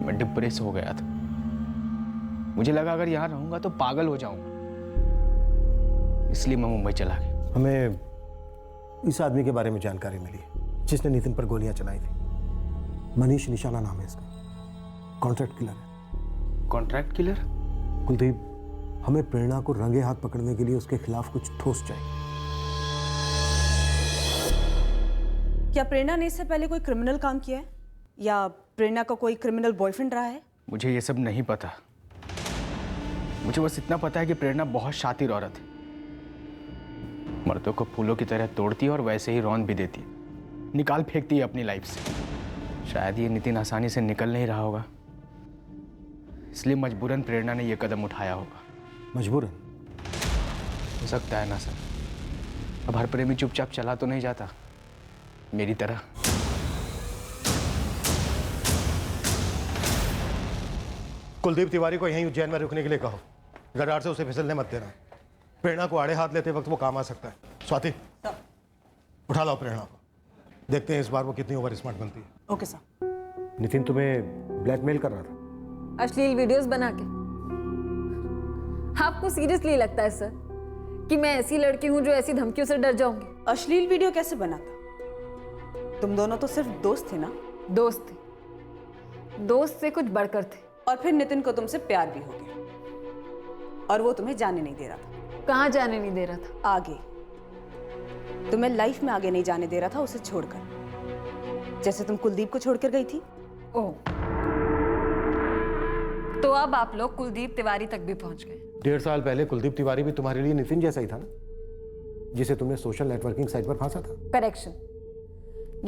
मैं डिप्रेस हो गया था। मुझे लगा अगर यहाँ रहूंगा तो पागल हो जाऊंगा, इसलिए मैं मुंबई चला गया। हमें इस आदमी के बारे में जानकारी मिली जिसने नितिन पर गोलियां चलाई थी। मनीष निशाना नाम है इसका, कॉन्ट्रैक्ट किलर है। Contract killer? कुलदीप, हमें प्रेरणा को रंगे हाथ पकड़ने के लिए उसके खिलाफ कुछ ठोस चाहिए। क्या प्रेरणा ने इससे पहले कोई क्रिमिनल काम किया है, या प्रेरणा का कोई क्रिमिनल बॉयफ्रेंड रहा है? मुझे ये सब नहीं पता। मुझे बस इतना पता है कि प्रेरणा बहुत शातिर औरत है। मर्दों को फूलों की तरह तोड़ती है और वैसे ही रौंद भी देती है, निकाल फेंकती है अपनी लाइफ से। शायद ये नितिन आसानी से निकल नहीं रहा होगा, इसलिए मजबूरन प्रेरणा ने यह कदम उठाया होगा। मजबूरन? हो सकता है ना सर। अब हर प्रेमी चुपचाप चला तो नहीं जाता मेरी तरह। कुलदीप तिवारी को यहीं उज्जैन में रुकने के लिए कहो। रडार से उसे फिसलने मत देना। प्रेरणा को आड़े हाथ लेते वक्त वो काम आ सकता है। स्वाति, उठा लाओ प्रेरणा को, देखते हैं इस बार वो कितनी ओवर स्मार्ट बनती है। Okay sir. नितिन तुम्हें ब्लैकमेल कर रहा था? अश्लील वीडियोस बना के? आपको सीरियसली लगता है सर कि मैं ऐसी लड़की हूं जो ऐसी धमकियों से डर जाऊंगी? अश्लील वीडियो कैसे बना था? तुम दोनों तो सिर्फ दोस्त थे ना? दोस्त थे, दोस्त से कुछ बढ़कर थे। और फिर नितिन को तुमसे प्यार भी हो गया, और वो तुम्हें जाने नहीं दे रहा था। कहाँ जाने नहीं दे रहा था? आगे। तुम्हें लाइफ में आगे नहीं जाने दे रहा था, उसे छोड़कर, जैसे तुम कुलदीप को छोड़कर गई थी। ओह, तो अब आप लोग कुलदीप तिवारी तक भी पहुंच गए। 1.5 साल पहले कुलदीप तिवारी भी तुम्हारे लिए नितिन जैसा ही था ना, जिसे तुमने सोशल नेटवर्किंग साइट पर फांसा था। करेक्शन,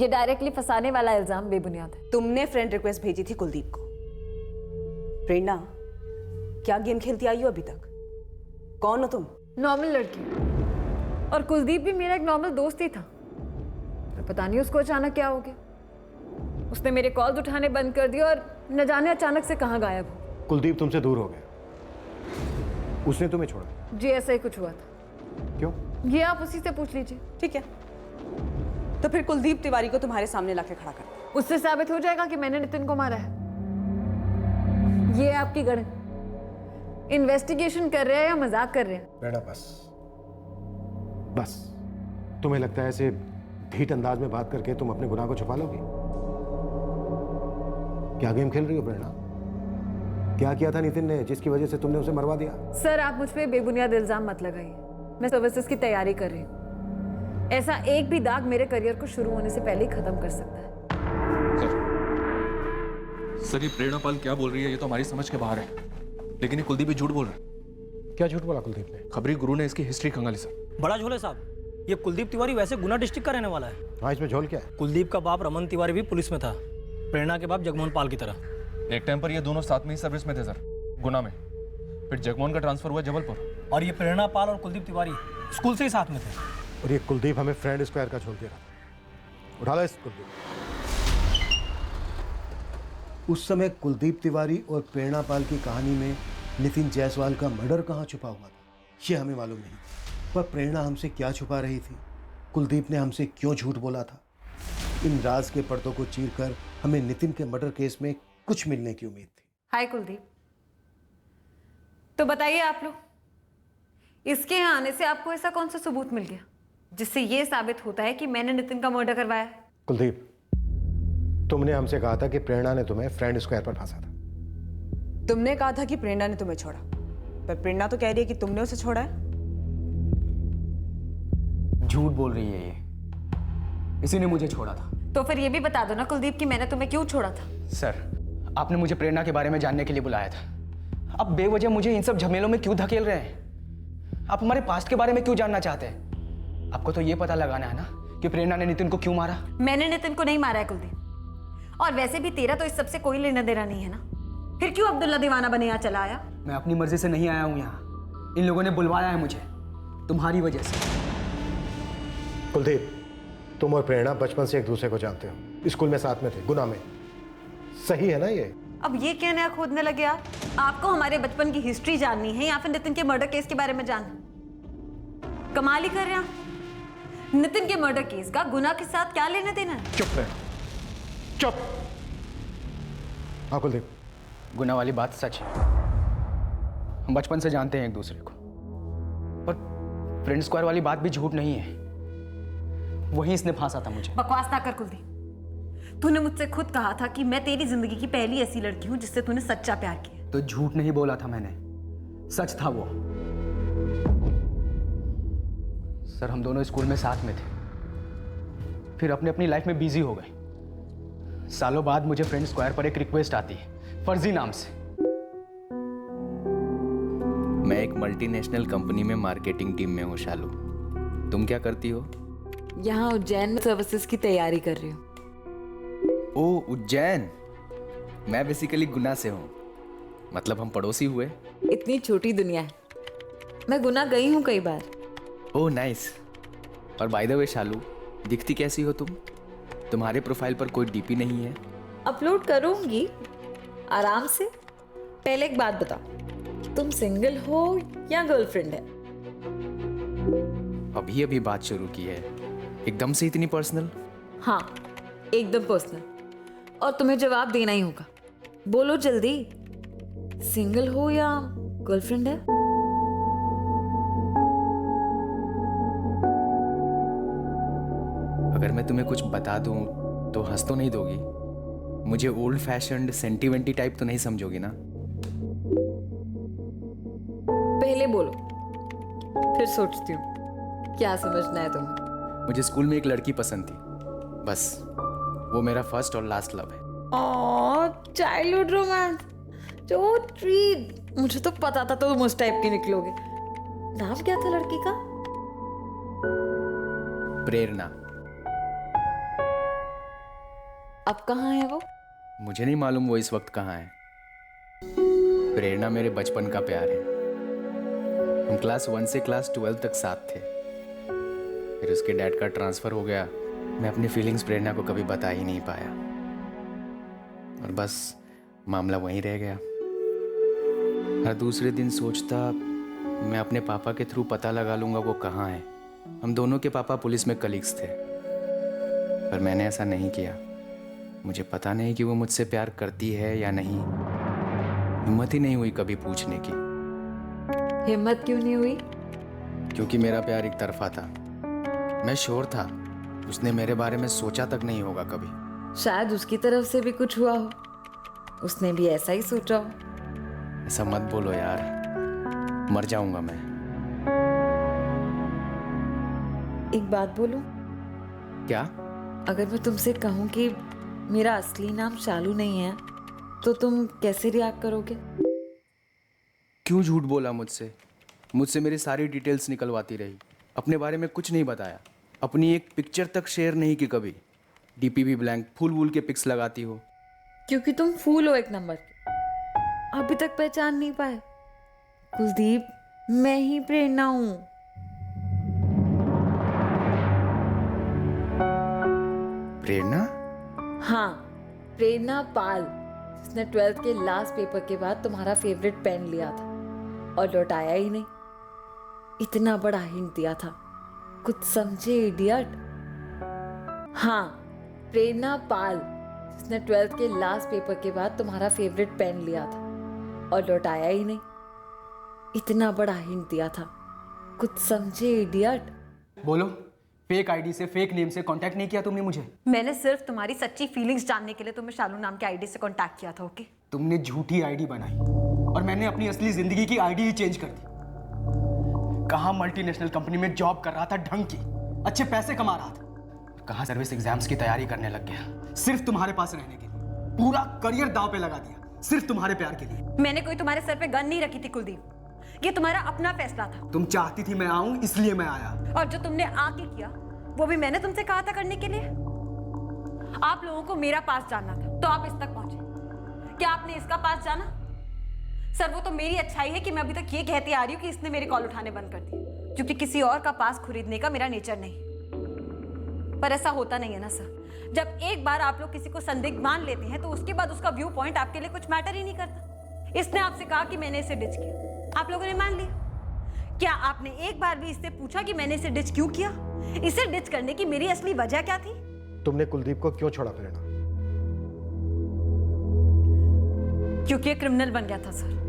ये डायरेक्टली फंसाने वाला इल्जाम बेबुनियाद है। तुमने फ्रेंड रिक्वेस्ट भेजी थी कुलदीप को। प्रेरणा, क्या गेम खेलती आई हो अभी तक? कौन हो तुम? नॉर्मल लड़की, और कुलदीप भी मेरा एक नॉर्मल दोस्त ही था। तो पता नहीं उसको अचानक क्या हो गया। उसने मेरे कॉल्स उठाने बंद कर दिए और न जाने अचानक से कहाँ गायब हो। कुलदीप तुमसे दूर हो गया, उसने तुम्हें छोड़ा? जी ऐसा ही कुछ हुआ था। क्यों? ये आप उसी से पूछ लीजिए। ठीक है, तो फिर कुलदीप तिवारी को तुम्हारे सामने लाके खड़ा कर। उससे साबित हो जाएगा कि मैंने नितिन को मारा है। ये आपकी गणित इन्वेस्टिगेशन कर रहे हैं या मजाक कर रहे हैं? प्रेरणा, बस तुम्हें लगता है ऐसे ढीठ अंदाज में बात करके तुम अपने गुनाह को छुपा लोगे? क्या गेम खेल रही हो प्रेरणा? क्या किया था नितिन ने जिसकी वजह से तुमने उसे मरवा दिया? सर, आप मुझ पे बेबुनियाद इल्जाम मत लगाइए। मैं सर्विसेज की तैयारी कर रही हूँ। ऐसा एक भी दाग मेरे करियर को शुरू होने से पहले ही खत्म कर सकता है। सर, ये प्रेरणा पाल क्या बोल रही है ये तो हमारी समझ के बाहर है, लेकिन ये कुलदीप भी झूठ बोल रहा है। क्या झूठ बोला कुलदीप ने? खबरी गुरु ने इसकी हिस्ट्री खंगाली सर। बड़ा झोल है साहब। ये कुलदीप तिवारी वैसे गुना डिस्ट्रिक्ट का रहने वाला है। हाँ, इसमें झोल क्या है? कुलदीप का बाप रमन तिवारी भी पुलिस में था, प्रेरणा के बाप जगमोहन पाल की तरह। एक टाइम पर ये दोनों साथ में ही सर्विस में थे सर, गुना में। फिर जगमोहन का ट्रांसफर हुआ जबलपुर। और ये प्रेरणा पाल और कुलदीप तिवारी स्कूल से ही साथ में थे। और ये कुलदीप हमें फ्रेंड स्क्वायर का झोल दे रहा था। उठा ला इस कुलदीप। उस समय कुलदीप तिवारी और प्रेरणा पाल की कहानी में नितिन जायसवाल का मर्डर कहाँ छुपा हुआ था, ये हमें मालूम नहीं। पर प्रेरणा हमसे क्या छुपा रही थी, कुलदीप ने हमसे क्यों झूठ बोला था, इन राज के पर्दों को चीरकर हमें नितिन के मर्डर केस में कुछ मिलने की उम्मीद थी। हाय कुलदीप, तो बताइए आप लोग, इसके यहाँ आने से आपको ऐसा कौन सा सबूत मिल गया जिससे ये साबित होता है कि मैंने नितिन का मर्डर करवाया है? कुलदीप, तुमने हमसे कहा था कि प्रेरणा ने तुम्हें फ्रेंड स्क्वायर पर फांसा था। तुमने कहा था कि प्रेरणा ने तुम्हें छोड़ा, पर प्रेरणा तो कह रही है कि तुमने उसे छोड़ा है। झूठ बोल रही है ये, इसी ने मुझे छोड़ा था। तो फिर ये भी बता दो ना कुलदीप कि मैंने तुम्हें क्यों छोड़ा था। सर, आपने मुझे प्रेरणा के बारे में जानने के लिए बुलाया था। अब बेवजह मुझे इन सब झमेलों में क्यों धकेल रहे हैं? आप हमारे पास्ट के बारे में क्यों जानना चाहते हैं? आपको तो ये पता लगाना है ना कि प्रेरणा ने नितिन को क्यों मारा। मैंने नितिन को नहीं मारा है कुलदीप, और वैसे भी तेरा तो इस सबसे कोई लेना देना नहीं है ना। फिर क्यों अब्दुल्ला दीवाना बने यहाँ चला आया? मैं अपनी मर्जी से नहीं आया हूँ यहाँ, इन लोगों ने बुलवाया है मुझे, तुम्हारी वजह से। कुलदीप, तुम और प्रेरणा बचपन से एक दूसरे को जानते हो, स्कूल में साथ में थे, गुना में, सही है ना ये? अब ये क्या नया खोदने लगे आप? आपको हमारे बचपन की हिस्ट्री जाननी है या फिर नितिन के मर्डर केस के बारे में जानना? कमाल ही कर रहे हैं। नितिन के मर्डर केस का गुनाह के साथ क्या लेना देना है? चुप रहे, चुप। हाँ कुलदीप, गुनाह वाली बात सच है। हम बचपन से जानते हैं एक दूसरे को, और फ्रेंड स्क्वायर वाली बात भी झूठ नहीं है। वहीं इसने फांसा था मुझे। बकवास ना कर कुलदीप। तूने मुझसे खुद कहा था कि मैं तेरी जिंदगी की पहली ऐसी लड़की हूं जिससे तूने सच्चा प्यार किया। तो झूठ नहीं बोला था मैंने, सच था वो। सर, हम दोनों स्कूल में साथ में थे, फिर अपने अपनी लाइफ में बिजी हो गए। सालों बाद मुझे फ्रेंड स्क्वायर पर एक रिक्वेस्ट आती है, फर्जी नाम से। मैं एक मल्टीनेशनल कंपनी में मार्केटिंग टीम में हूँ शालू। तुम क्या करती हो? यहाँ उज्जैन में सर्विसेज की तैयारी कर रही हूँ। ओह, उज्जैन। मैं बेसिकली गुना से हूँ, मतलब हम पड़ोसी हुए। इतनी छोटी दुनिया है। मैं गुना गई हूँ कई बार। Oh nice. और बाय द वे शालू, दिखती कैसी हो तुम? तुम्हारे प्रोफाइल पर कोई डीपी नहीं है। अपलोड करूंगी आराम से। पहले एक बात बताओ, तुम सिंगल हो या गर्लफ्रेंड है? अभी अभी बात शुरू की है, एकदम से इतनी पर्सनल? हाँ, एकदम पर्सनल, और तुम्हें जवाब देना ही होगा। बोलो जल्दी, सिंगल हो या गर्लफ्रेंड है? अगर मैं तुम्हें कुछ बता दूं तो हंस तो नहीं दोगी? मुझे ओल्ड फैशन्ड सेंटिमेंटी टाइप तो नहीं समझोगी ना? पहले बोलो, फिर सोचती हूँ क्या समझना है तुम्हें। मुझे स्कूल में एक लड़की पसंद थी, बस वो मेरा फर्स्ट और लास्ट लव है। चाइल्डहुड रोमांस, जो ट्रीट। मुझे तो पता था तुम उस टाइप के निकलोगे। नाम क्या था लड़की का? प्रेरणा। अब कहाँ है वो? मुझे नहीं मालूम वो इस वक्त कहाँ है। प्रेरणा मेरे बचपन का प्यार है। हम क्लास 1 से क्लास 12 तक साथ थे, फिर उसके डैड का ट्रांसफर हो गया। मैं अपनी फीलिंग्स प्रेरणा को कभी बता ही नहीं पाया, और बस मामला वहीं रह गया। हर दूसरे दिन सोचता मैं अपने पापा के थ्रू पता लगा लूंगा वो कहाँ है। हम दोनों के पापा पुलिस में कलीग्स थे, पर मैंने ऐसा नहीं किया। मुझे पता नहीं कि वो मुझसे प्यार करती है या नहीं। हिम्मत ही नहीं हुई कभी पूछने की। हिम्मत क्यों नहीं हुई? क्योंकि मेरा प्यार एक तरफा था। मैं श्योर था उसने मेरे बारे में सोचा तक नहीं होगा कभी। शायद उसकी तरफ से भी कुछ हुआ हो, उसने भी ऐसा ही सोचा हो। ऐसा मत बोलो यार, मर जाऊंगा मैं। एक बात बोलूं? क्या? अगर मैं तुमसे कहूं कि मेरा असली नाम शालू नहीं है, तो तुम कैसे रिएक्ट करोगे? क्यों झूठ बोला मुझसे? मुझसे मेरी सारी डिटेल्स निकलवाती रही, अपने बारे में कुछ नहीं बताया, अपनी एक पिक्चर तक शेयर नहीं की कभी। डीपी भी ब्लैंक, फूल वूल के पिक्स लगाती हो। क्योंकि तुम फूल हो एक नंबर के। अभी तक पहचान नहीं पाए? कुलदीप, मैं ही प्रेरणा हूं। प्रेरणा? हाँ, प्रेरणा पाल, जिसने 12th के लास्ट पेपर के बाद तुम्हारा फेवरेट पेन लिया था और लौटाया ही नहीं। इतना बड़ा हिंट दिया था, कुछ समझे इडियट? हाँ, प्रेरणा पाल, जिसने 12th के लास्ट पेपर के बाद तुम्हारा फेवरेट पेन लिया था और लौटाया ही नहीं। इतना बड़ा हिंट दिया था, कुछ समझे इडियट? बोलो, फेक आईडी से, फेक नेम से कांटेक्ट नहीं किया तुमने मुझे? मैंने सिर्फ तुम्हारी सच्ची फीलिंग्स जानने के लिए तुम्हें शालू नाम के आईडी से कांटेक्ट किया था। ओके? तुमने झूठी आईडी बनाई और मैंने अपनी असली जिंदगी की आईडी ही चेंज कर दी। कहाँ मल्टीनेशनल कंपनी में जॉब कर रहा था ढंग की, अच्छे पैसे कमा रहा था, कहाँ सर्विस एग्जाम्स की तैयारी करने लग गया सिर्फ तुम्हारे पास रहने के लिए। पूरा करियर दांव पे लगा दिया सिर्फ तुम्हारे प्यार के लिए। मैंने कोई तुम्हारे सर पे गन नहीं रखी थी कुलदीप, ये तुम्हारा अपना फैसला था। तुम चाहती थी मैं आऊं, इसलिए मैं आया। और जो तुमने आके किया वो भी मैंने तुमसे कहा था करने के लिए। आप लोगों को मेरा पास जानना था तो आप इस तक पहुंचे। क्या आपने इसका पास जाना? सर, वो तो मेरी अच्छाई है कि मैं अभी तक ये कहती आ रही हूँ कि इसने मेरे कॉल उठाने बंद कर दिए, क्योंकि किसी और का पास खरीदने का मेरा नेचर नहीं। पर ऐसा होता नहीं है ना सर। जब एक बार आप लोग किसी को संदिग्ध मान लेते हैं तो उसके बाद उसका व्यू पॉइंट आपके लिए कुछ मैटर ही नहीं करता। इसने आपसे कहा कि मैंने इसे डिच किया, आप लोगों ने मान लिया। क्या आपने एक बार भी इससे पूछा कि मैंने इसे डिच क्यों किया? इसे डिच करने की मेरी असली वजह क्या थी? तुमने कुलदीप को क्यों छोड़ा प्रेरणा? क्योंकि ये क्रिमिनल बन गया था सर।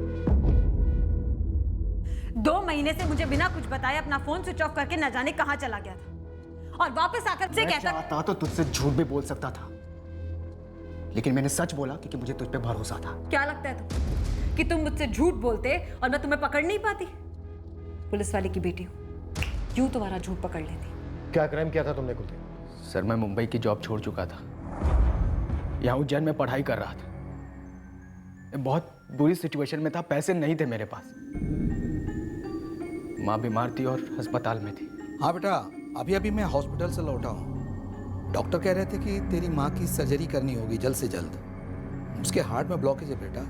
2 महीने से मुझे बिना कुछ बताए अपना फोन स्विच ऑफ करके न जाने कहां चला गया था और वापस आकर से कहता चाहता तो तुझसे झूठ भी बोल सकता था, लेकिन मैंने सच बोला क्योंकि मुझे तुझ पे भरोसा था। क्या लगता है तुम कि तुम मुझसे झूठ बोलते और मैं तुम्हें पकड़ नहीं पाती? पुलिस वाले की बेटी हूं, क्यों तुम्हारा झूठ पकड़ लेती? क्या क्राइम किया था तुमने कुलदीप? सर मैं मुंबई की जॉब छोड़ चुका था, यहाँ उज्जैन में पढ़ाई कर रहा था। मैं बहुत बुरी सिचुएशन में था, पैसे नहीं थे मेरे पास। माँ बीमार थी और अस्पताल में थी। हाँ बेटा, अभी अभी मैं हॉस्पिटल से लौटा हूँ। डॉक्टर कह रहे थे कि तेरी माँ की सर्जरी करनी होगी जल्द से जल्द। उसके हार्ट में ब्लॉकेज है बेटा।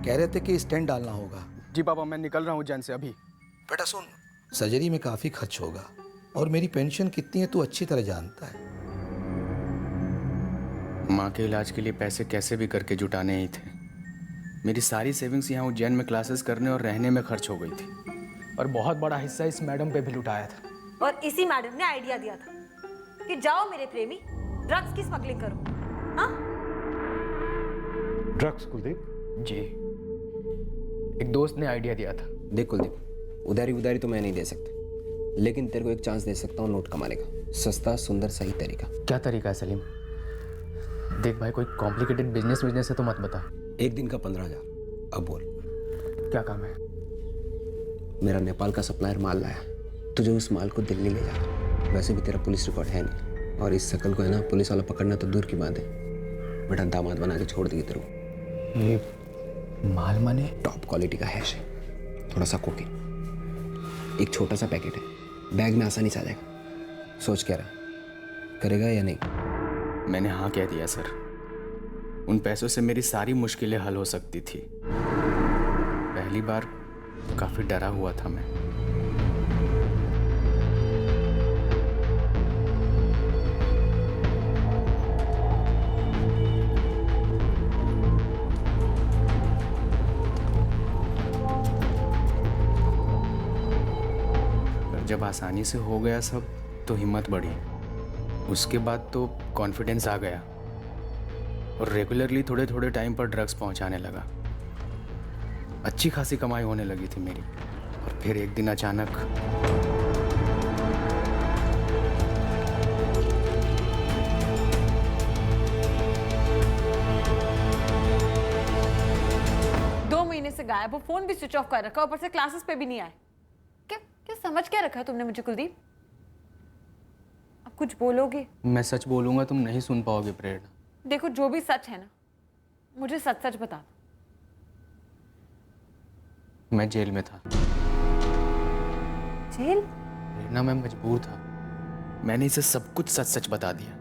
कह रहे थे कि स्टेंट डालना होगा। जी पापा, मैं निकल रहा हूँ उज्जैन से अभी। बेटा सुन, सर्जरी में काफ़ी खर्च होगा और मेरी पेंशन कितनी है तू अच्छी तरह जानता है। माँ के इलाज के लिए पैसे कैसे भी करके जुटाने ही थे। मेरी सारी सेविंग्स यहाँ उज्जैन में क्लासेस करने और रहने में खर्च हो गई थी और बहुत बड़ा हिस्सा इस मैडम पे भी लुटाया था। और इसी मैडम ने आइडिया दिया था कि जाओ मेरे प्रेमी, ड्रग्स की स्मगलिंग करो। हाँ? ड्रग्स कुलदीप? जी, एक दोस्त ने आइडिया दिया था। देख कुलदीप, उधारी तो मैं नहीं दे सकता, लेकिन तेरे को एक चांस दे सकता हूँ नोट कमाने का। सस्ता, सुंदर, सही तरीका। क्या तरीका है सलीम? देख भाई, कोई कॉम्प्लिकेटेड बिजनेस है तो मत बता। 1 दिन का 15,000। अब बोल क्या काम है? मेरा नेपाल का सप्लायर माल लाया, तुझे उस माल को दिल्ली ले जाना। वैसे भी तेरा पुलिस रिकॉर्ड है नहीं, और इस शकल को है ना पुलिस वाला पकड़ना तो दूर की बात है। बेटा दामाद बना के छोड़ देगी तेरे को। ये माल माने? टॉप क्वालिटी का हैश है, थोड़ा सा कोकीन, एक छोटा सा पैकेट है, बैग में आसानी से आ जाएगा। सोच क्या रहा, करेगा या नहीं? मैंने हाँ कह दिया सर। उन पैसों से मेरी सारी मुश्किलें हल हो सकती थी। पहली बार काफी डरा हुआ था मैं। जब आसानी से हो गया सब तो हिम्मत बढ़ी। उसके बाद तो कॉन्फिडेंस आ गया और रेगुलरली थोड़े थोड़े टाइम पर ड्रग्स पहुंचाने लगा। अच्छी खासी कमाई होने लगी थी मेरी। और फिर एक दिन अचानक दो महीने से गायब, वो फोन भी स्विच ऑफ कर रखा, ऊपर से क्लासेस पे भी नहीं आए। क्या समझ क्या रखा है तुमने मुझे कुलदीप? अब कुछ बोलोगे? मैं सच बोलूंगा तुम नहीं सुन पाओगे प्रेरणा। देखो जो भी सच है ना, मुझे सच सच बता दो। मैं जेल में था। जेल? प्रेरणा मैं मजबूर था। मैंने इसे सब कुछ सच सच बता दिया,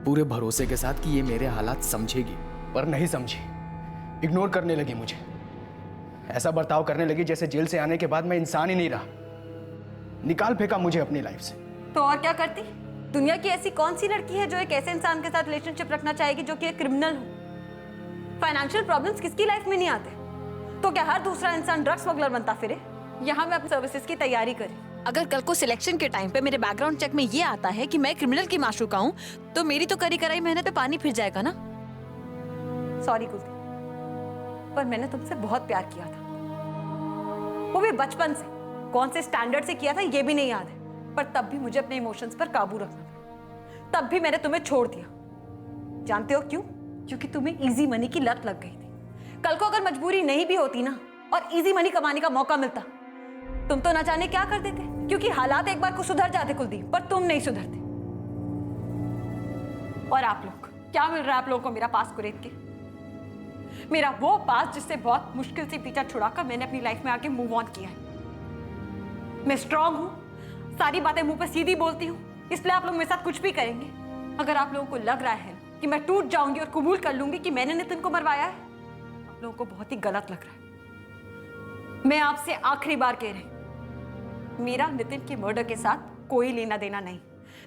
पूरे भरोसे के साथ कि ये मेरे हालात समझेगी, पर नहीं समझी। इग्नोर करने लगी मुझे, ऐसा बर्ताव करने लगी जैसे जेल से आने के बाद मैं इंसान ही नहीं रहा। निकाल फेंका मुझे अपनी लाइफ से। तो और क्या करती? दुनिया की ऐसी कौन सी लड़की है जो एक ऐसे इंसान के साथ रिलेशनशिप रखना चाहेगी जो कि एक क्रिमिनल हो? फाइनेंशियल प्रॉब्लम्स किसकी लाइफ में नहीं आते? तो क्या हर दूसरा इंसान ड्रग्स स्मगलर बनता फिरे? यहाँ मैं अपनी सर्विसेज की तैयारी करी। अगर कल को सिलेक्शन के टाइम पे मेरे बैकग्राउंड चेक में ये आता है कि मैं क्रिमिनल की माशूका हूँ, तो मेरी तो करी कराई मेहनत पे पानी फिर जाएगा ना। सॉरी कुलदीप, पर मैंने तुमसे बहुत प्यार किया था, वो भी बचपन से। कौन से स्टैंडर्ड से किया था ये भी नहीं याद है, पर तब भी मुझे अपने इमोशंस पर काबू रखना था। तब भी मैंने तुम्हें छोड़ दिया। जानते हो क्यों? क्योंकि तुम्हें इजी मनी की लत लग गई थी। कल को अगर मजबूरी नहीं भी होती ना और इजी मनी कमाने का मौका मिलता, तुम तो ना जाने क्या कर देते। क्योंकि हालात एक बार को सुधर जाते कुलदीप, पर तुम नहीं सुधरते। और आप लोग, क्या मिल रहा है आप लोगों को मेरा पास को रेत के? मेरा वो पास जिससे बहुत मुश्किल से पीछा छुड़ाकर मैंने अपनी लाइफ में आके मूव ऑन किया है। मैं स्ट्रांग हूं, सारी बातें मुंह पे सीधी बोलती हूँ, इसलिए आप लोग मेरे साथ कुछ भी करेंगे। अगर आप लोगों को लग रहा है कि मैं टूट जाऊंगी और कबूल कर लूंगी कि मैंने नितिन को मरवाया है, आप लोगों को बहुत ही गलत लग रहा है। मैं आपसे आखिरी बार कह रही, मेरा नितिन के मर्डर के साथ कोई लेना देना नहीं।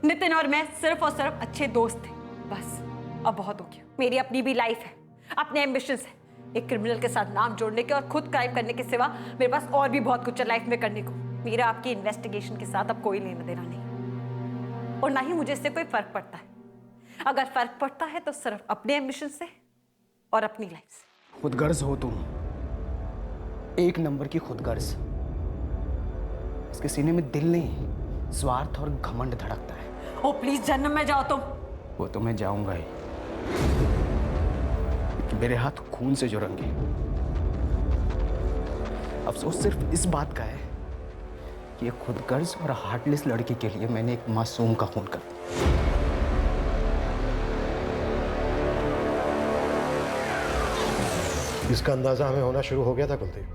नितिन और मैं सिर्फ और सिर्फ अच्छे दोस्त थे, बस। अब बहुत हो गया। मेरी अपनी भी लाइफ है, अपने एम्बिशंस है। एक क्रिमिनल के साथ नाम जोड़ने के और खुद क्राइम करने के सिवा मेरे पास और भी बहुत कुछ है लाइफ में करने को। मेरा आपकी इन्वेस्टिगेशन के साथ अब कोई लेना देना नहीं, और ना ही मुझे इससे कोई फर्क पड़ता है। अगर फर्क पड़ता है तो सिर्फ अपने एम्बिशन से और अपनी लाइफ से। खुदगर्ज हो तुम, एक नंबर की खुदगर्ज। इसके सीने में दिल नहीं, स्वार्थ और घमंड धड़कता है। ओ प्लीज जन्म में जाओ तुम। वो तो मैं जाऊंगा ही, मेरे हाथ खून से जो रंगे। अफसोस सिर्फ इस बात का है कि एक खुदगर्ज और हार्टलेस लड़की के लिए मैंने एक मासूम का खून कर दिया। इसका अंदाजा हमें होना शुरू हो गया था कुलदीप।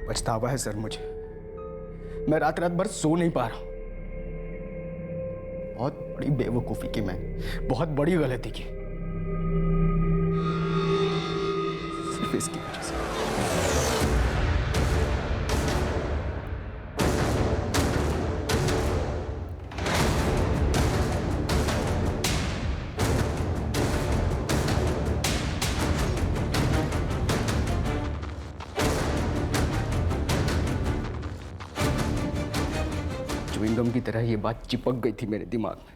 पछतावा है सर मुझे, मैं रात रात भर सो नहीं पा रहा हूं। बहुत बड़ी बेवकूफी की मैंने, बहुत बड़ी गलती की, सिर्फ इसकी वजह से। च्युइंगम की तरह ये बात चिपक गई थी मेरे दिमाग में।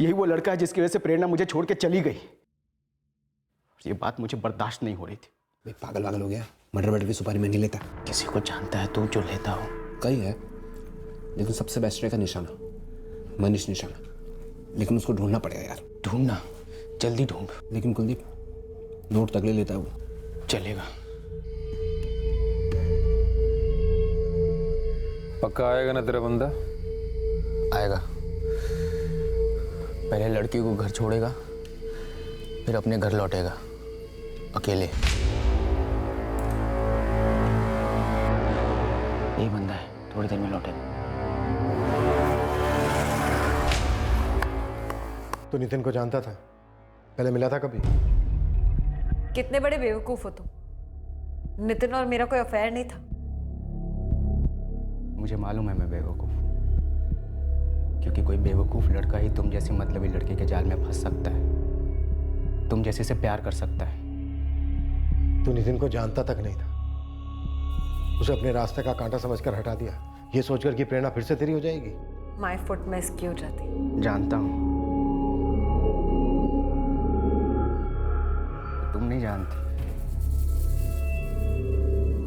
यही वो लड़का है जिसकी वजह से प्रेरणा मुझे छोड़ के चली गई। ये बात मुझे बर्दाश्त नहीं हो रही थी। भाई पागल हो गया, मर्डर की सुपारी मैं नहीं लेता। किसी को जानता है तू जो लेता हो? कई है, लेकिन सबसे बेस्ट रहेगा निशाना, मनीष निशाना। लेकिन उसको ढूंढना पड़ेगा यार। ढूंढना? जल्दी ढूंढ। लेकिन कुलदीप नोट तक ले लेता है वो। चलेगा। पक्का आएगा ना तेरा बंदा? आएगा। पहले लड़की को घर छोड़ेगा, फिर अपने घर लौटेगा अकेले। यही बंदा है, थोड़ी देर में लौटेगा। तो नितिन को जानता था? पहले मिला था कभी? कितने बड़े बेवकूफ हो तुम। नितिन और मेरा कोई अफेयर नहीं था। मुझे मालूम है मैं बेवकूफ, क्योंकि कोई बेवकूफ लड़का ही तुम जैसी मतलबी लड़की के जाल में फंस सकता है, तुम जैसे से प्यार कर सकता है। तू नितिन को जानता तक नहीं था, उसे अपने रास्ते का कांटा समझकर हटा दिया, ये सोचकर कि प्रेरणा फिर से तेरी हो जाएगी। माय फुट में इसकी हो जाती। जानता हूं, तुम नहीं जानती।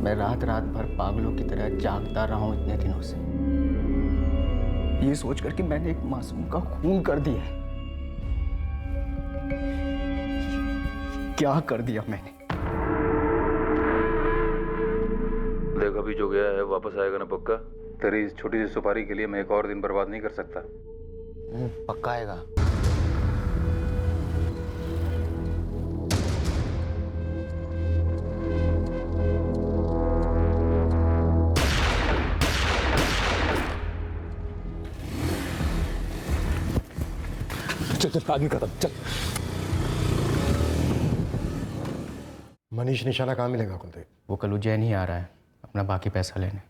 मैं रात रात भर पागलों की तरह जागता रहा हूं इतने दिनों से, ये सोचकर कि मैंने एक मासूम का खून कर दिया। क्या कर दिया मैंने? देख अभी जो गया है वापस आएगा ना पक्का? तेरी इस छोटी सी सुपारी के लिए मैं एक और दिन बर्बाद नहीं कर सकता। पक्का आएगा। चल आदमी खत्म, चल। मनीष निशाना कहाँ मिलेगा कुलदीप? वो कल उज्जैन ही आ रहा है अपना बाकी पैसा लेने।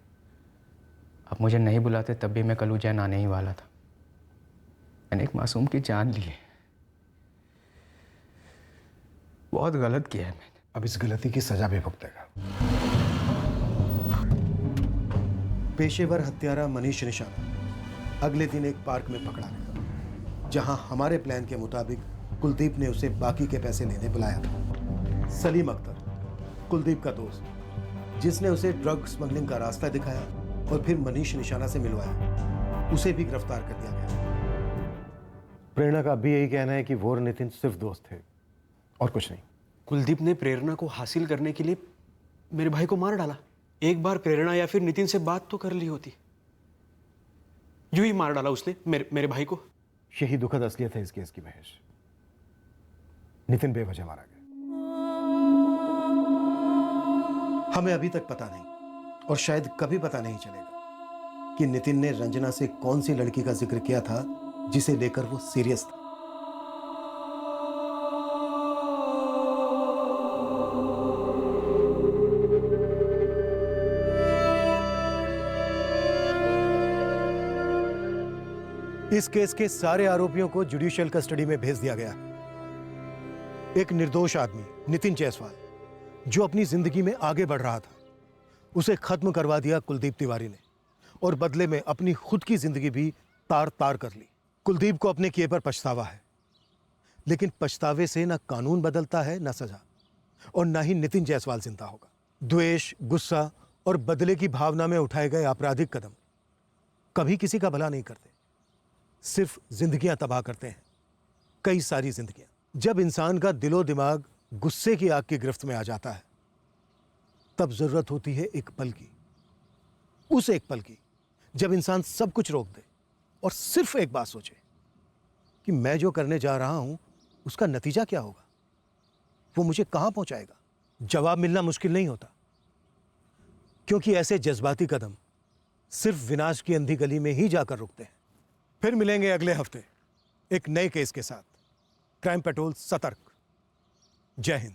अब मुझे नहीं बुलाते तब भी मैं कल उज्जैन आने ही वाला था। मैंने एक मासूम की जान ली है, बहुत गलत किया है मैंने। अब इस गलती की सजा भी भुगतेगा। पेशेवर हत्यारा मनीष निशाना अगले दिन एक पार्क में पकड़ा गया, जहां हमारे प्लान के मुताबिक कुलदीप ने उसे बाकी के पैसे लेने बुलाया था। सलीम अख्तर, कुलदीप का दोस्त, जिसने उसे ड्रग स्मगलिंग का रास्ता दिखाया और फिर मनीष निशाना से मिलवाया, उसे भी गिरफ्तार कर लिया गया। प्रेरणा का भी यही कहना है कि वो और नितिन सिर्फ दोस्त थे और कुछ नहीं। कुलदीप ने प्रेरणा को हासिल करने के लिए मेरे भाई को मार डाला। एक बार प्रेरणा या फिर नितिन से बात तो कर ली होती, यूं ही मार डाला उसने मेरे भाई को। यही दुखद असलियत है इस केस की महेश। नितिन बेवजह मारा गया। हमें अभी तक पता नहीं और शायद कभी पता नहीं चलेगा कि नितिन ने रंजना से कौन सी लड़की का जिक्र किया था जिसे लेकर वो सीरियस था। इस केस के सारे आरोपियों को जुडिशियल कस्टडी में भेज दिया गया। एक निर्दोष आदमी नितिन जायसवाल, जो अपनी जिंदगी में आगे बढ़ रहा था, उसे खत्म करवा दिया कुलदीप तिवारी ने, और बदले में अपनी खुद की जिंदगी भी तार तार कर ली। कुलदीप को अपने किए पर पछतावा है, लेकिन पछतावे से ना कानून बदलता है ना सजा, और ना ही नितिन जायसवाल जिंदा होगा। द्वेष, गुस्सा और बदले की भावना में उठाए गए आपराधिक कदम कभी किसी का भला नहीं करते, सिर्फ जिंदगियां तबाह करते हैं, कई सारी जिंदगियां। जब इंसान का दिलो दिमाग गुस्से की आग की गिरफ्त में आ जाता है, तब जरूरत होती है एक पल की, उस एक पल की जब इंसान सब कुछ रोक दे और सिर्फ एक बात सोचे कि मैं जो करने जा रहा हूं उसका नतीजा क्या होगा, वो मुझे कहां पहुंचाएगा। जवाब मिलना मुश्किल नहीं होता, क्योंकि ऐसे जज्बाती कदम सिर्फ विनाश की अंधी गली में ही जाकर रुकते हैं। फिर मिलेंगे अगले हफ्ते एक नए केस के साथ। क्राइम पेट्रोल सतर्क। जय हिंद।